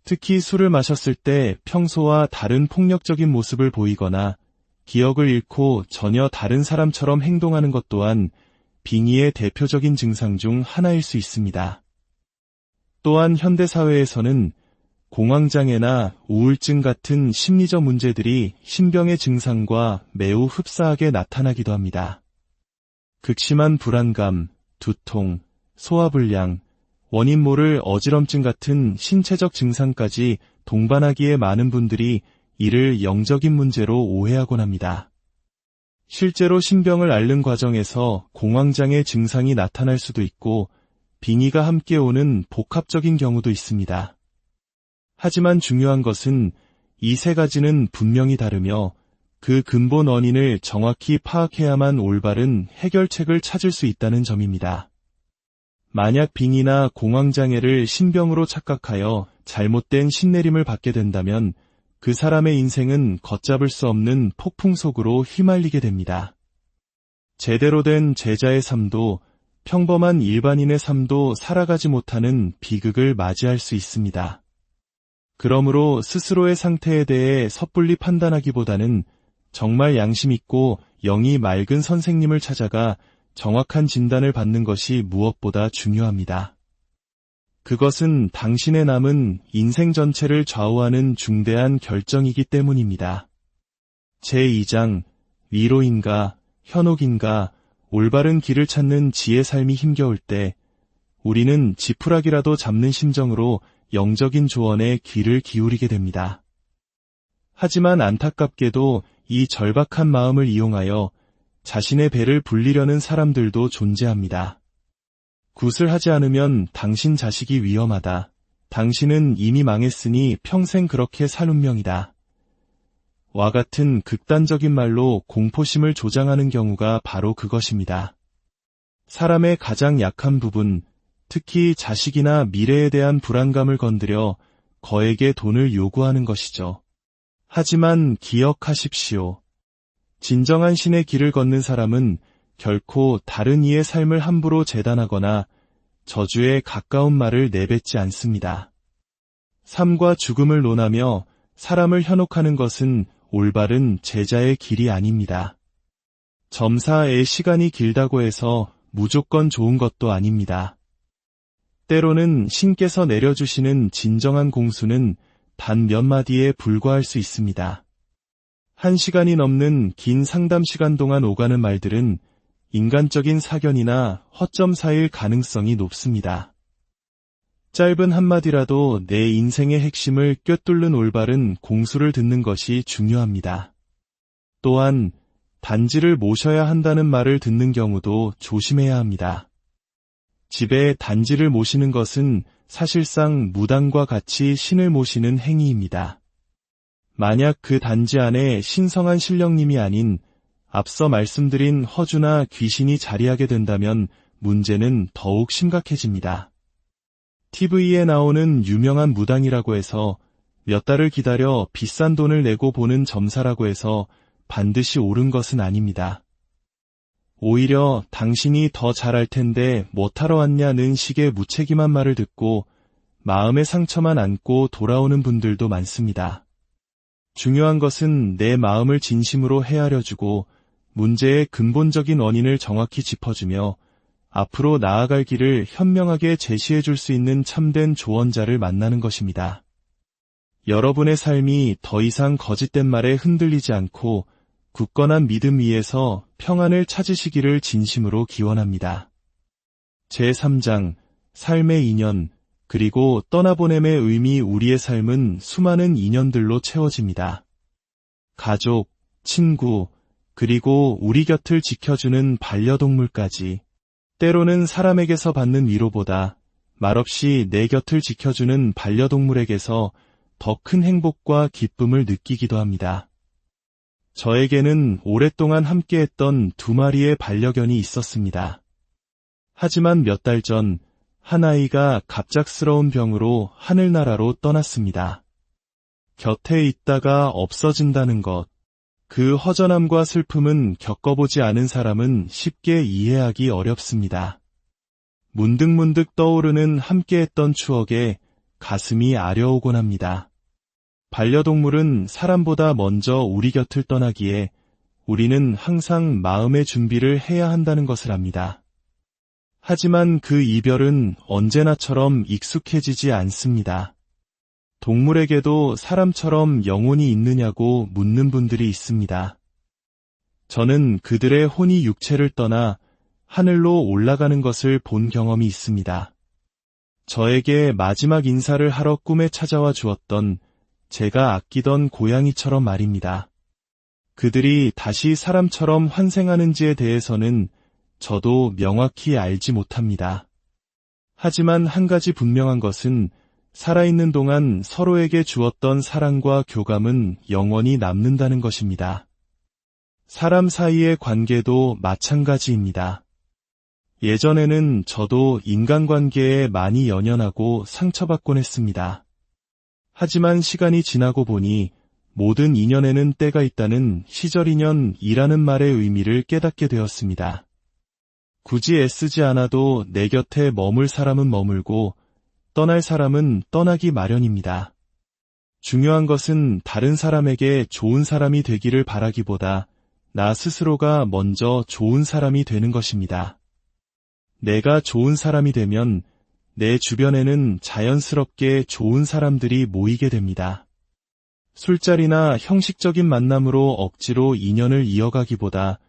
특히 술을 마셨을 때 평소와 다른 폭력적인 모습을 보이거나 기억을 잃고 전혀 다른 사람처럼 행동하는 것 또한 빙의의 대표적인 증상 중 하나일 수 있습니다. 또한 현대사회에서는 공황장애나 우울증 같은 심리적 문제들이 신병의 증상과 매우 흡사하게 나타나기도 합니다. 극심한 불안감, 두통, 소화불량, 원인 모를 어지럼증 같은 신체적 증상까지 동반하기에 많은 분들이 이를 영적인 문제로 오해하곤 합니다. 실제로 신병을 앓는 과정에서 공황장애 증상이 나타날 수도 있고 빙의가 함께 오는 복합적인 경우도 있습니다. 하지만 중요한 것은 이 세 가지는 분명히 다르며 그 근본 원인을 정확히 파악해야만 올바른 해결책을 찾을 수 있다는 점입니다. 만약 빙의나 공황장애를 신병으로 착각하여 잘못된 신내림을 받게 된다면 그 사람의 인생은 걷잡을 수 없는 폭풍 속으로 휘말리게 됩니다. 제대로 된 제자의 삶도 평범한 일반인의 삶도 살아가지 못하는 비극을 맞이할 수 있습니다. 그러므로 스스로의 상태에 대해 섣불리 판단하기보다는 정말 양심 있고 영이 맑은 선생님을 찾아가 정확한 진단을 받는 것이 무엇보다 중요합니다. 그것은 당신의 남은 인생 전체를 좌우하는 중대한 결정이기 때문입니다. 제2장 위로인가 현혹인가 올바른 길을 찾는 지의 삶이 힘겨울 때 우리는 지푸라기라도 잡는 심정으로 영적인 조언에 귀를 기울이게 됩니다. 하지만 안타깝게도 이 절박한 마음을 이용하여 자신의 배를 불리려는 사람들도 존재합니다. 굿을 하지 않으면 당신 자식이 위험하다. 당신은 이미 망했으니 평생 그렇게 살 운명이다. 와 같은 극단적인 말로 공포심을 조장하는 경우가 바로 그것입니다. 사람의 가장 약한 부분, 특히 자식이나 미래에 대한 불안감을 건드려 거액의 돈을 요구하는 것이죠. 하지만 기억하십시오. 진정한 신의 길을 걷는 사람은 결코 다른 이의 삶을 함부로 재단하거나 저주에 가까운 말을 내뱉지 않습니다. 삶과 죽음을 논하며 사람을 현혹하는 것은 올바른 제자의 길이 아닙니다. 점사의 시간이 길다고 해서 무조건 좋은 것도 아닙니다. 때로는 신께서 내려주시는 진정한 공수는 단 몇 마디에 불과할 수 있습니다. 1시간이 넘는 긴 상담 시간 동안 오가는 말들은 인간적인 사견이나 허점 사일 가능성이 높습니다. 짧은 한마디라도 내 인생의 핵심을 꿰뚫는 올바른 공수를 듣는 것이 중요합니다. 또한 단지를 모셔야 한다는 말을 듣는 경우도 조심해야 합니다. 집에 단지를 모시는 것은 사실상 무당과 같이 신을 모시는 행위입니다. 만약 그 단지 안에 신성한 신령님이 아닌 앞서 말씀드린 허주나 귀신이 자리하게 된다면 문제는 더욱 심각해집니다. TV에 나오는 유명한 무당이라고 해서 몇 달을 기다려 비싼 돈을 내고 보는 점사라고 해서 반드시 옳은 것은 아닙니다. 오히려 당신이 더 잘할 텐데 못하러 왔냐는 식의 무책임한 말을 듣고 마음의 상처만 안고 돌아오는 분들도 많습니다. 중요한 것은 내 마음을 진심으로 헤아려주고 문제의 근본적인 원인을 정확히 짚어주며 앞으로 나아갈 길을 현명하게 제시해줄 수 있는 참된 조언자를 만나는 것입니다. 여러분의 삶이 더 이상 거짓된 말에 흔들리지 않고 굳건한 믿음 위에서 평안을 찾으시기를 진심으로 기원합니다. 제3장 삶의 인연 그리고 떠나보냄의 의미. 우리의 삶은 수많은 인연들로 채워집니다. 가족, 친구, 그리고 우리 곁을 지켜주는 반려동물까지. 때로는 사람에게서 받는 위로보다 말없이 내 곁을 지켜주는 반려동물에게서 더 큰 행복과 기쁨을 느끼기도 합니다. 저에게는 오랫동안 함께했던 2마리의 반려견이 있었습니다. 하지만 몇 달 전 한 아이가 갑작스러운 병으로 하늘나라로 떠났습니다. 곁에 있다가 없어진다는 것, 그 허전함과 슬픔은 겪어보지 않은 사람은 쉽게 이해하기 어렵습니다. 문득문득 떠오르는 함께했던 추억에 가슴이 아려오곤 합니다. 반려동물은 사람보다 먼저 우리 곁을 떠나기에 우리는 항상 마음의 준비를 해야 한다는 것을 압니다. 하지만 그 이별은 언제나처럼 익숙해지지 않습니다. 동물에게도 사람처럼 영혼이 있느냐고 묻는 분들이 있습니다. 저는 그들의 혼이 육체를 떠나 하늘로 올라가는 것을 본 경험이 있습니다. 저에게 마지막 인사를 하러 꿈에 찾아와 주었던 제가 아끼던 고양이처럼 말입니다. 그들이 다시 사람처럼 환생하는지에 대해서는 저도 명확히 알지 못합니다. 하지만 한 가지 분명한 것은 살아있는 동안 서로에게 주었던 사랑과 교감은 영원히 남는다는 것입니다. 사람 사이의 관계도 마찬가지입니다. 예전에는 저도 인간관계에 많이 연연하고 상처받곤 했습니다. 하지만 시간이 지나고 보니 모든 인연에는 때가 있다는 시절인연이라는 말의 의미를 깨닫게 되었습니다. 굳이 애쓰지 않아도 내 곁에 머물 사람은 머물고 떠날 사람은 떠나기 마련입니다. 중요한 것은 다른 사람에게 좋은 사람이 되기를 바라기보다 나 스스로가 먼저 좋은 사람이 되는 것입니다. 내가 좋은 사람이 되면 내 주변에는 자연스럽게 좋은 사람들이 모이게 됩니다. 술자리나 형식적인 만남으로 억지로 인연을 이어가기보다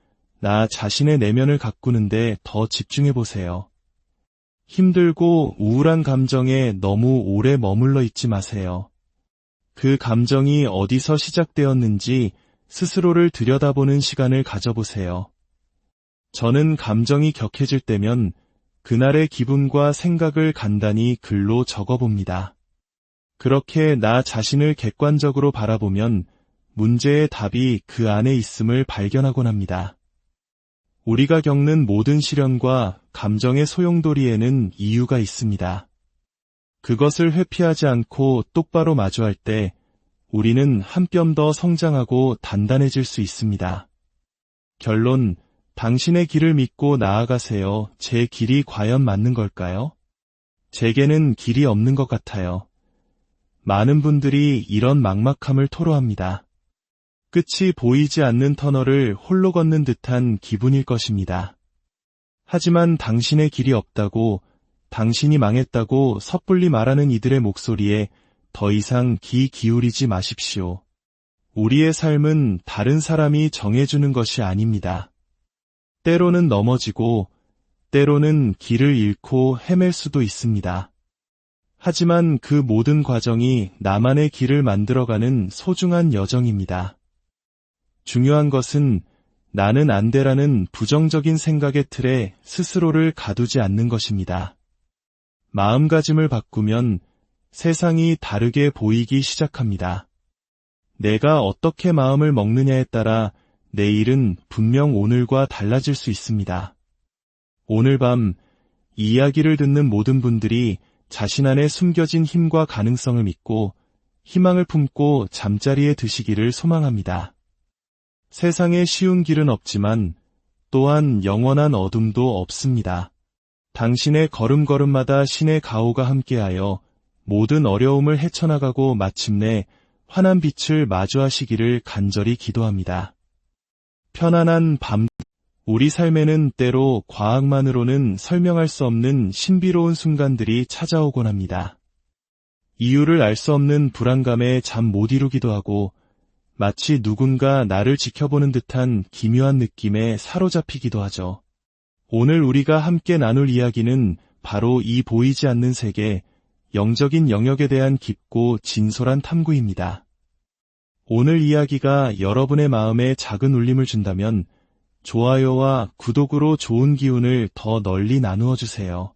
나 자신의 내면을 가꾸는데 더 집중해보세요. 힘들고 우울한 감정에 너무 오래 머물러 있지 마세요. 그 감정이 어디서 시작되었는지 스스로를 들여다보는 시간을 가져보세요. 저는 감정이 격해질 때면 그날의 기분과 생각을 간단히 글로 적어봅니다. 그렇게 나 자신을 객관적으로 바라보면 문제의 답이 그 안에 있음을 발견하곤 합니다. 우리가 겪는 모든 시련과 감정의 소용돌이에는 이유가 있습니다. 그것을 회피하지 않고 똑바로 마주할 때 우리는 한 뼘 더 성장하고 단단해질 수 있습니다. 결론, 당신의 길을 믿고 나아가세요. 제 길이 과연 맞는 걸까요? 제게는 길이 없는 것 같아요. 많은 분들이 이런 막막함을 토로합니다. 끝이 보이지 않는 터널을 홀로 걷는 듯한 기분일 것입니다. 하지만 당신의 길이 없다고, 당신이 망했다고 섣불리 말하는 이들의 목소리에 더 이상 귀 기울이지 마십시오. 우리의 삶은 다른 사람이 정해주는 것이 아닙니다. 때로는 넘어지고, 때로는 길을 잃고 헤맬 수도 있습니다. 하지만 그 모든 과정이 나만의 길을 만들어가는 소중한 여정입니다. 중요한 것은 나는 안 돼라는 부정적인 생각의 틀에 스스로를 가두지 않는 것입니다. 마음가짐을 바꾸면 세상이 다르게 보이기 시작합니다. 내가 어떻게 마음을 먹느냐에 따라 내일은 분명 오늘과 달라질 수 있습니다. 오늘 밤 이 이야기를 듣는 모든 분들이 자신 안에 숨겨진 힘과 가능성을 믿고 희망을 품고 잠자리에 드시기를 소망합니다. 세상에 쉬운 길은 없지만 또한 영원한 어둠도 없습니다. 당신의 걸음걸음마다 신의 가호가 함께하여 모든 어려움을 헤쳐나가고 마침내 환한 빛을 마주하시기를 간절히 기도합니다. 편안한 밤. 우리 삶에는 때로 과학만으로는 설명할 수 없는 신비로운 순간들이 찾아오곤 합니다. 이유를 알 수 없는 불안감에 잠 못 이루기도 하고 마치 누군가 나를 지켜보는 듯한 기묘한 느낌에 사로잡히기도 하죠. 오늘 우리가 함께 나눌 이야기는 바로 이 보이지 않는 세계, 영적인 영역에 대한 깊고 진솔한 탐구입니다. 오늘 이야기가 여러분의 마음에 작은 울림을 준다면 좋아요와 구독으로 좋은 기운을 더 널리 나누어 주세요.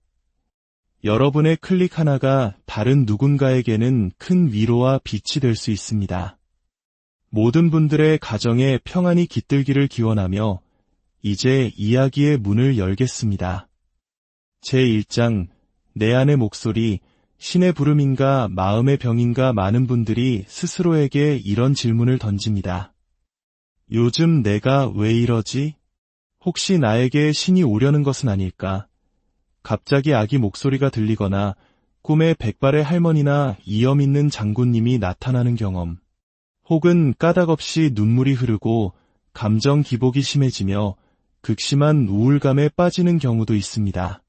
여러분의 클릭 하나가 다른 누군가에게는 큰 위로와 빛이 될 수 있습니다. 모든 분들의 가정에 평안이 깃들기를 기원하며 이제 이야기의 문을 열겠습니다. 제1장 내 안의 목소리, 신의 부름인가 마음의 병인가. 많은 분들이 스스로에게 이런 질문을 던집니다. 요즘 내가 왜 이러지? 혹시 나에게 신이 오려는 것은 아닐까? 갑자기 아기 목소리가 들리거나 꿈에 백발의 할머니나 이염 있는 장군님이 나타나는 경험, 혹은 까닭없이 눈물이 흐르고 감정 기복이 심해지며 극심한 우울감에 빠지는 경우도 있습니다.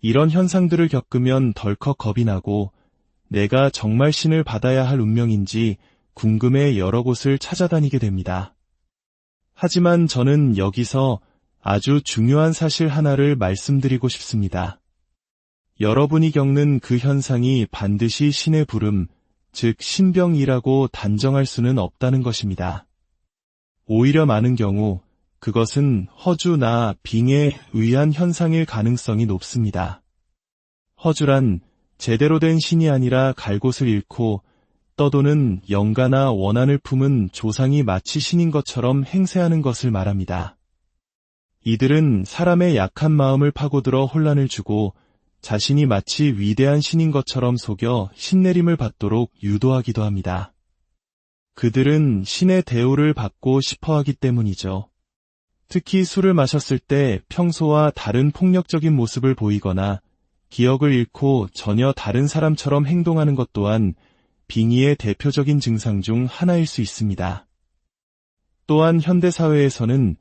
이런 현상들을 겪으면 덜컥 겁이 나고 내가 정말 신을 받아야 할 운명인지 궁금해 여러 곳을 찾아다니게 됩니다. 하지만 저는 여기서 아주 중요한 사실 하나를 말씀드리고 싶습니다. 여러분이 겪는 그 현상이 반드시 신의 부름, 즉 신병이라고 단정할 수는 없다는 것입니다. 오히려 많은 경우 그것은 허주나 빙에 의한 현상일 가능성이 높습니다. 허주란 제대로 된 신이 아니라 갈 곳을 잃고 떠도는 영가나 원한을 품은 조상이 마치 신인 것처럼 행세하는 것을 말합니다. 이들은 사람의 약한 마음을 파고들어 혼란을 주고 자신이 마치 위대한 신인 것처럼 속여 신내림을 받도록 유도하기도 합니다. 그들은 신의 대우를 받고 싶어하기 때문이죠. 특히 술을 마셨을 때 평소와 다른 폭력적인 모습을 보이거나 기억을 잃고 전혀 다른 사람처럼 행동하는 것 또한 빙의의 대표적인 증상 중 하나일 수 있습니다. 또한 현대사회에서는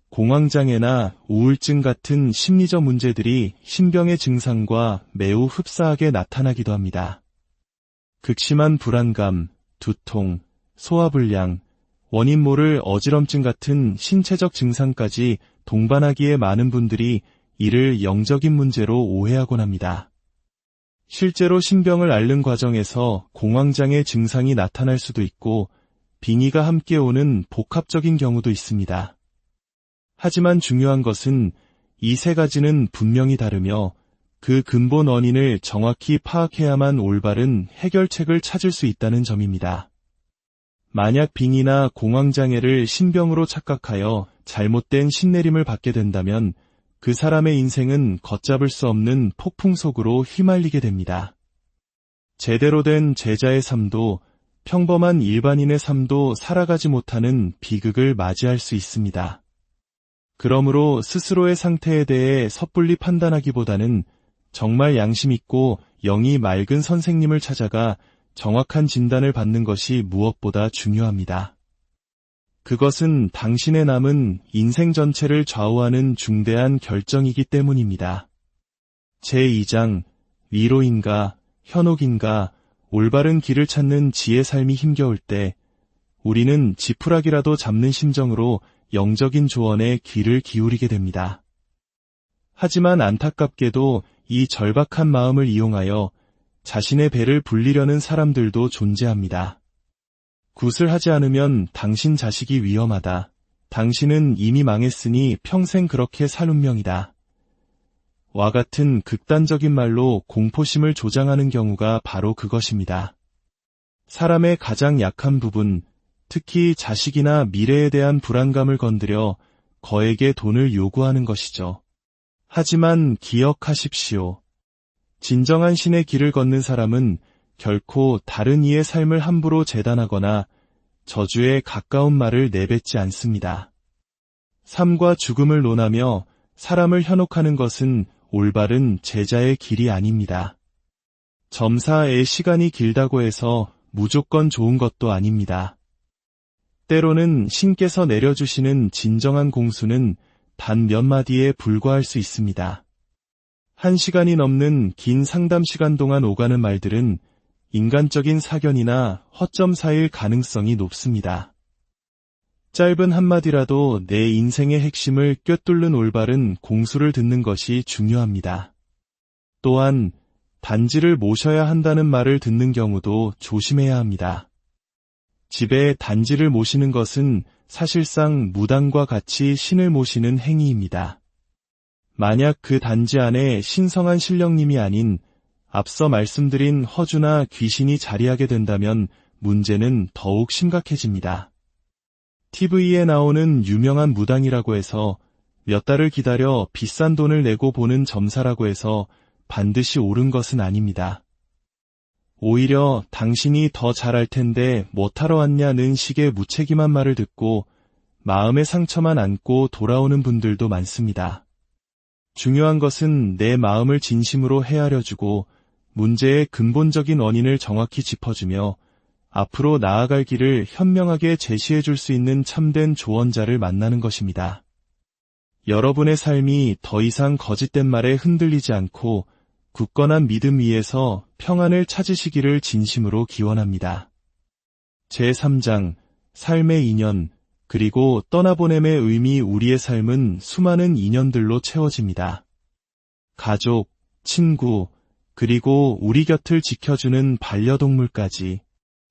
공황장애나 우울증 같은 심리적 문제들이 신병의 증상과 매우 흡사하게 나타나기도 합니다. 극심한 불안감, 두통, 소화불량, 원인 모를 어지럼증 같은 신체적 증상까지 동반하기에 많은 분들이 이를 영적인 문제로 오해하곤 합니다. 실제로 신병을 앓는 과정에서 공황장애 증상이 나타날 수도 있고 빙의가 함께 오는 복합적인 경우도 있습니다. 하지만 중요한 것은 이 세 가지는 분명히 다르며 그 근본 원인을 정확히 파악해야만 올바른 해결책을 찾을 수 있다는 점입니다. 만약 빙의나 공황장애를 신병으로 착각하여 잘못된 신내림을 받게 된다면 그 사람의 인생은 걷잡을 수 없는 폭풍 속으로 휘말리게 됩니다. 제대로 된 제자의 삶도 평범한 일반인의 삶도 살아가지 못하는 비극을 맞이할 수 있습니다. 그러므로 스스로의 상태에 대해 섣불리 판단하기보다는 정말 양심 있고 영이 맑은 선생님을 찾아가 정확한 진단을 받는 것이 무엇보다 중요합니다. 그것은 당신의 남은 인생 전체를 좌우하는 중대한 결정이기 때문입니다. 제2장 위로인가 현혹인가 올바른 길을 찾는 지혜 삶이 힘겨울 때 우리는 지푸라기라도 잡는 심정으로 영적인 조언에 귀를 기울이게 됩니다. 하지만 안타깝게도 이 절박한 마음을 이용하여 자신의 배를 불리려는 사람들도 존재합니다. 굿을 하지 않으면 당신 자식이 위험하다. 당신은 이미 망했으니 평생 그렇게 살 운명이다. 와 같은 극단적인 말로 공포심을 조장하는 경우가 바로 그것입니다. 사람의 가장 약한 부분, 특히 자식이나 미래에 대한 불안감을 건드려 거에게 돈을 요구하는 것이죠. 하지만 기억하십시오. 진정한 신의 길을 걷는 사람은 결코 다른 이의 삶을 함부로 재단하거나 저주에 가까운 말을 내뱉지 않습니다. 삶과 죽음을 논하며 사람을 현혹하는 것은 올바른 제자의 길이 아닙니다. 점사의 시간이 길다고 해서 무조건 좋은 것도 아닙니다. 때로는 신께서 내려주시는 진정한 공수는 단 몇 마디에 불과할 수 있습니다. 1시간이 넘는 긴 상담 시간 동안 오가는 말들은 인간적인 사견이나 허점사일 가능성이 높습니다. 짧은 한마디라도 내 인생의 핵심을 꿰뚫는 올바른 공수를 듣는 것이 중요합니다. 또한 단지를 모셔야 한다는 말을 듣는 경우도 조심해야 합니다. 집에 단지를 모시는 것은 사실상 무당과 같이 신을 모시는 행위입니다. 만약 그 단지 안에 신성한 신령님이 아닌 앞서 말씀드린 허주나 귀신이 자리하게 된다면 문제는 더욱 심각해집니다. TV에 나오는 유명한 무당이라고 해서 몇 달을 기다려 비싼 돈을 내고 보는 점사라고 해서 반드시 옳은 것은 아닙니다. 오히려 당신이 더 잘할 텐데 못하러 왔냐는 식의 무책임한 말을 듣고 마음의 상처만 안고 돌아오는 분들도 많습니다. 중요한 것은 내 마음을 진심으로 헤아려주고 문제의 근본적인 원인을 정확히 짚어주며 앞으로 나아갈 길을 현명하게 제시해줄 수 있는 참된 조언자를 만나는 것입니다. 여러분의 삶이 더 이상 거짓된 말에 흔들리지 않고 굳건한 믿음 위에서 평안을 찾으시기를 진심으로 기원합니다. 제3장 삶의 인연 그리고 떠나보냄의 의미. 우리의 삶은 수많은 인연들로 채워집니다. 가족, 친구, 그리고 우리 곁을 지켜주는 반려동물까지.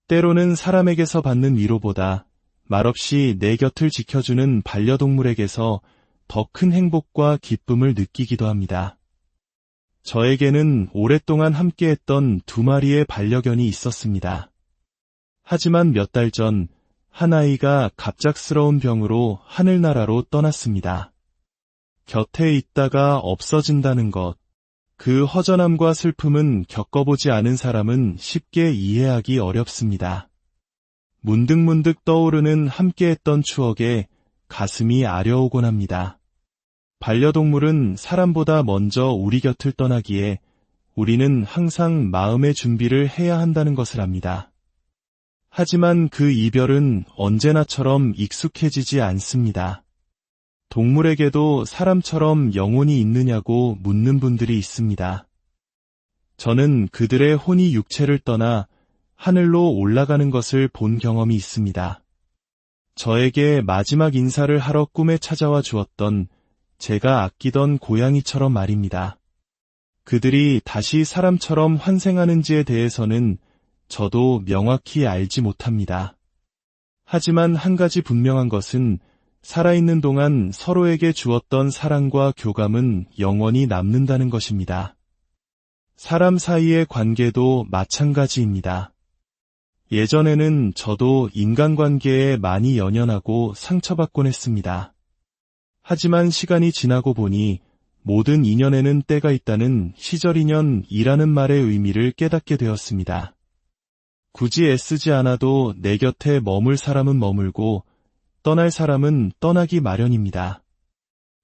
때로는 사람에게서 받는 위로보다 말없이 내 곁을 지켜주는 반려동물에게서 더 큰 행복과 기쁨을 느끼기도 합니다. 저에게는 오랫동안 함께했던 2마리의 반려견이 있었습니다. 하지만 몇 달 전 한 아이가 갑작스러운 병으로 하늘나라로 떠났습니다. 곁에 있다가 없어진다는 것, 그 허전함과 슬픔은 겪어보지 않은 사람은 쉽게 이해하기 어렵습니다. 문득문득 떠오르는 함께했던 추억에 가슴이 아려오곤 합니다. 반려동물은 사람보다 먼저 우리 곁을 떠나기에 우리는 항상 마음의 준비를 해야 한다는 것을 압니다. 하지만 그 이별은 언제나처럼 익숙해지지 않습니다. 동물에게도 사람처럼 영혼이 있느냐고 묻는 분들이 있습니다. 저는 그들의 혼이 육체를 떠나 하늘로 올라가는 것을 본 경험이 있습니다. 저에게 마지막 인사를 하러 꿈에 찾아와 주었던 제가 아끼던 고양이처럼 말입니다. 그들이 다시 사람처럼 환생하는지에 대해서는 저도 명확히 알지 못합니다. 하지만 한 가지 분명한 것은 살아있는 동안 서로에게 주었던 사랑과 교감은 영원히 남는다는 것입니다. 사람 사이의 관계도 마찬가지입니다. 예전에는 저도 인간관계에 많이 연연하고 상처받곤 했습니다. 하지만 시간이 지나고 보니 모든 인연에는 때가 있다는 시절인연이라는 말의 의미를 깨닫게 되었습니다. 굳이 애쓰지 않아도 내 곁에 머물 사람은 머물고 떠날 사람은 떠나기 마련입니다.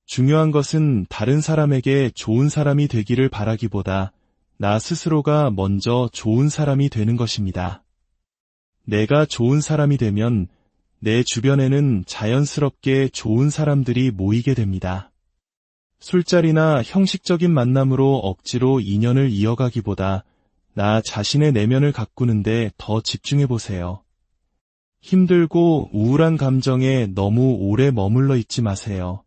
중요한 것은 다른 사람에게 좋은 사람이 되기를 바라기보다 나 스스로가 먼저 좋은 사람이 되는 것입니다. 내가 좋은 사람이 되면 내 주변에는 자연스럽게 좋은 사람들이 모이게 됩니다. 술자리나 형식적인 만남으로 억지로 인연을 이어가기보다 나 자신의 내면을 가꾸는데 더 집중해보세요. 힘들고 우울한 감정에 너무 오래 머물러 있지 마세요.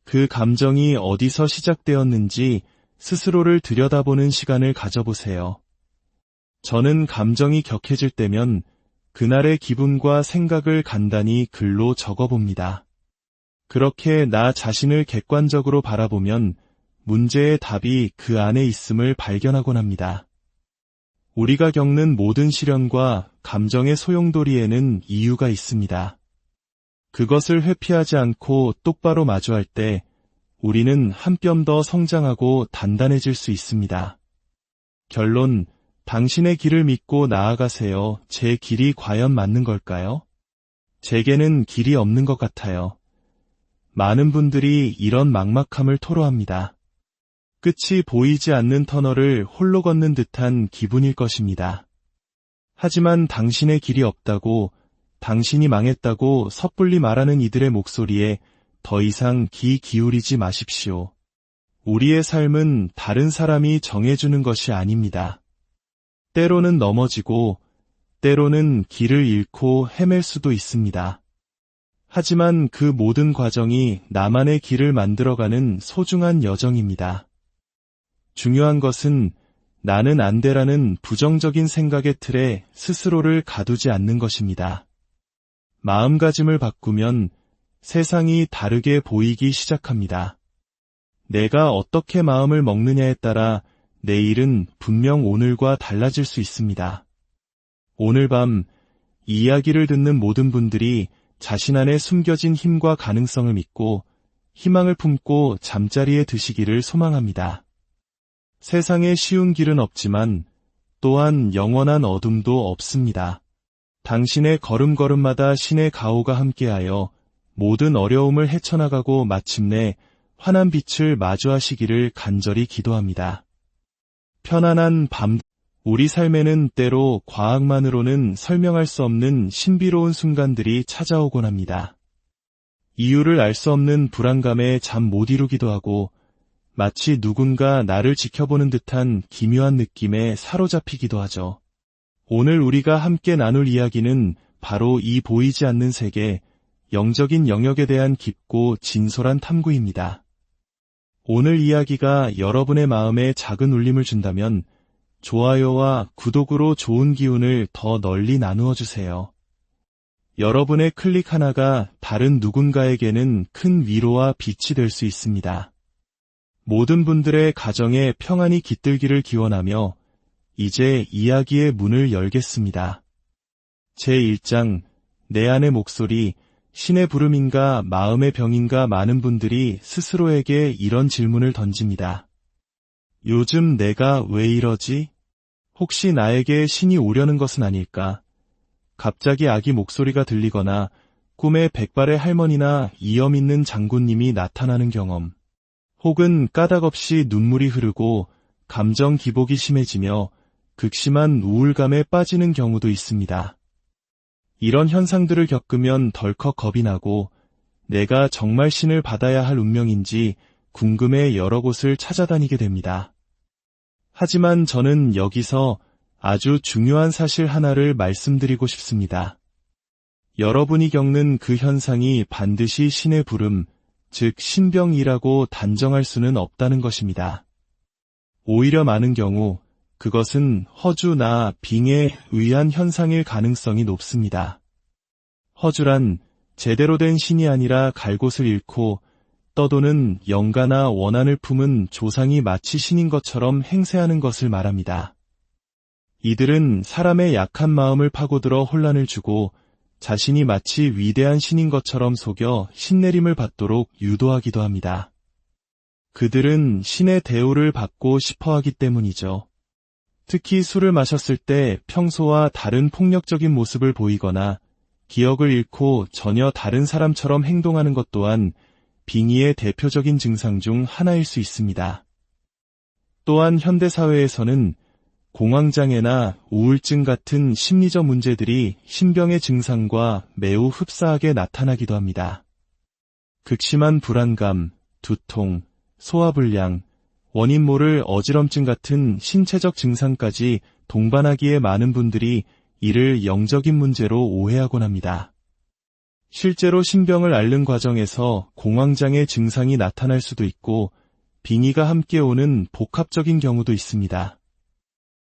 그 감정이 어디서 시작되었는지 스스로를 들여다보는 시간을 가져보세요. 저는 감정이 격해질 때면 그날의 기분과 생각을 간단히 글로 적어봅니다. 그렇게 나 자신을 객관적으로 바라보면 문제의 답이 그 안에 있음을 발견하곤 합니다. 우리가 겪는 모든 시련과 감정의 소용돌이에는 이유가 있습니다. 그것을 회피하지 않고 똑바로 마주할 때 우리는 한 뼘 더 성장하고 단단해질 수 있습니다. 결론, 당신의 길을 믿고 나아가세요. 제 길이 과연 맞는 걸까요? 제게는 길이 없는 것 같아요. 많은 분들이 이런 막막함을 토로합니다. 끝이 보이지 않는 터널을 홀로 걷는 듯한 기분일 것입니다. 하지만 당신의 길이 없다고, 당신이 망했다고 섣불리 말하는 이들의 목소리에 더 이상 귀 기울이지 마십시오. 우리의 삶은 다른 사람이 정해주는 것이 아닙니다. 때로는 넘어지고, 때로는 길을 잃고 헤맬 수도 있습니다. 하지만 그 모든 과정이 나만의 길을 만들어가는 소중한 여정입니다. 중요한 것은 나는 안 돼라는 부정적인 생각의 틀에 스스로를 가두지 않는 것입니다. 마음가짐을 바꾸면 세상이 다르게 보이기 시작합니다. 내가 어떻게 마음을 먹느냐에 따라 내일은 분명 오늘과 달라질 수 있습니다. 오늘 밤 이 이야기를 듣는 모든 분들이 자신 안에 숨겨진 힘과 가능성을 믿고 희망을 품고 잠자리에 드시기를 소망합니다. 세상에 쉬운 길은 없지만 또한 영원한 어둠도 없습니다. 당신의 걸음걸음마다 신의 가호가 함께하여 모든 어려움을 헤쳐나가고 마침내 환한 빛을 마주하시기를 간절히 기도합니다. 편안한 밤, 우리 삶에는 때로 과학만으로는 설명할 수 없는 신비로운 순간들이 찾아오곤 합니다. 이유를 알 수 없는 불안감에 잠 못 이루기도 하고 마치 누군가 나를 지켜보는 듯한 기묘한 느낌에 사로잡히기도 하죠. 오늘 우리가 함께 나눌 이야기는 바로 이 보이지 않는 세계, 영적인 영역에 대한 깊고 진솔한 탐구입니다. 오늘 이야기가 여러분의 마음에 작은 울림을 준다면 좋아요와 구독으로 좋은 기운을 더 널리 나누어 주세요. 여러분의 클릭 하나가 다른 누군가에게는 큰 위로와 빛이 될 수 있습니다. 모든 분들의 가정에 평안이 깃들기를 기원하며 이제 이야기의 문을 열겠습니다. 제1장, 내 안의 목소리, 신의 부름인가 마음의 병인가. 많은 분들이 스스로에게 이런 질문을 던집니다. 요즘 내가 왜 이러지? 혹시 나에게 신이 오려는 것은 아닐까? 갑자기 아기 목소리가 들리거나 꿈에 백발의 할머니나 이염 있는 장군님이 나타나는 경험, 혹은 까닭없이 눈물이 흐르고 감정 기복이 심해지며 극심한 우울감에 빠지는 경우도 있습니다. 이런 현상들을 겪으면 덜컥 겁이 나고 내가 정말 신을 받아야 할 운명인지 궁금해 여러 곳을 찾아다니게 됩니다. 하지만 저는 여기서 아주 중요한 사실 하나를 말씀드리고 싶습니다. 여러분이 겪는 그 현상이 반드시 신의 부름, 즉 신병이라고 단정할 수는 없다는 것입니다. 오히려 많은 경우 그것은 허주나 빙에 의한 현상일 가능성이 높습니다. 허주란 제대로 된 신이 아니라 갈 곳을 잃고 떠도는 영가나 원한을 품은 조상이 마치 신인 것처럼 행세하는 것을 말합니다. 이들은 사람의 약한 마음을 파고들어 혼란을 주고 자신이 마치 위대한 신인 것처럼 속여 신내림을 받도록 유도하기도 합니다. 그들은 신의 대우를 받고 싶어하기 때문이죠. 특히 술을 마셨을 때 평소와 다른 폭력적인 모습을 보이거나 기억을 잃고 전혀 다른 사람처럼 행동하는 것 또한 빙의의 대표적인 증상 중 하나일 수 있습니다. 또한 현대사회에서는 공황장애나 우울증 같은 심리적 문제들이 신병의 증상과 매우 흡사하게 나타나기도 합니다. 극심한 불안감, 두통, 소화불량, 원인 모를 어지럼증 같은 신체적 증상까지 동반하기에 많은 분들이 이를 영적인 문제로 오해하곤 합니다. 실제로 신병을 앓는 과정에서 공황장애 증상이 나타날 수도 있고 빙의가 함께 오는 복합적인 경우도 있습니다.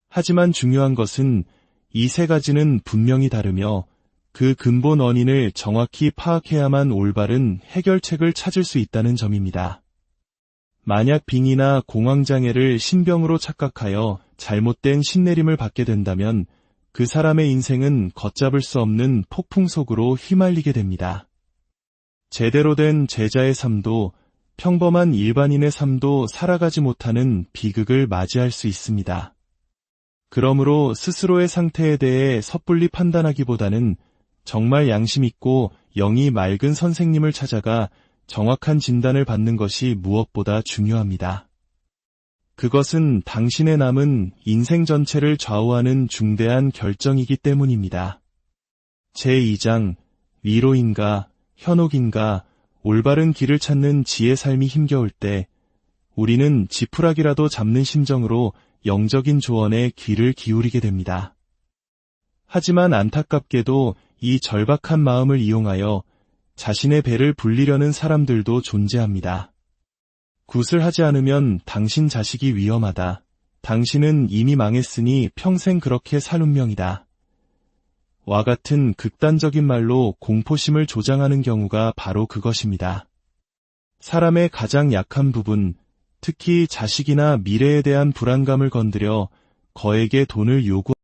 하지만 중요한 것은 이 세 가지는 분명히 다르며 그 근본 원인을 정확히 파악해야만 올바른 해결책을 찾을 수 있다는 점입니다. 만약 빙의나 공황장애를 신병으로 착각하여 잘못된 신내림을 받게 된다면 그 사람의 인생은 걷잡을 수 없는 폭풍 속으로 휘말리게 됩니다. 제대로 된 제자의 삶도 평범한 일반인의 삶도 살아가지 못하는 비극을 맞이할 수 있습니다. 그러므로 스스로의 상태에 대해 섣불리 판단하기보다는 정말 양심 있고 영이 맑은 선생님을 찾아가 정확한 진단을 받는 것이 무엇보다 중요합니다. 그것은 당신의 남은 인생 전체를 좌우하는 중대한 결정이기 때문입니다. 제2장, 위로인가, 현혹인가, 올바른 길을 찾는 지혜 삶이 힘겨울 때 우리는 지푸라기라도 잡는 심정으로 영적인 조언에 귀를 기울이게 됩니다. 하지만 안타깝게도 이 절박한 마음을 이용하여 자신의 배를 불리려는 사람들도 존재합니다. 굿을 하지 않으면 당신 자식이 위험하다. 당신은 이미 망했으니 평생 그렇게 살 운명이다. 와 같은 극단적인 말로 공포심을 조장하는 경우가 바로 그것입니다. 사람의 가장 약한 부분, 특히 자식이나 미래에 대한 불안감을 건드려 거액의 돈을 요구하는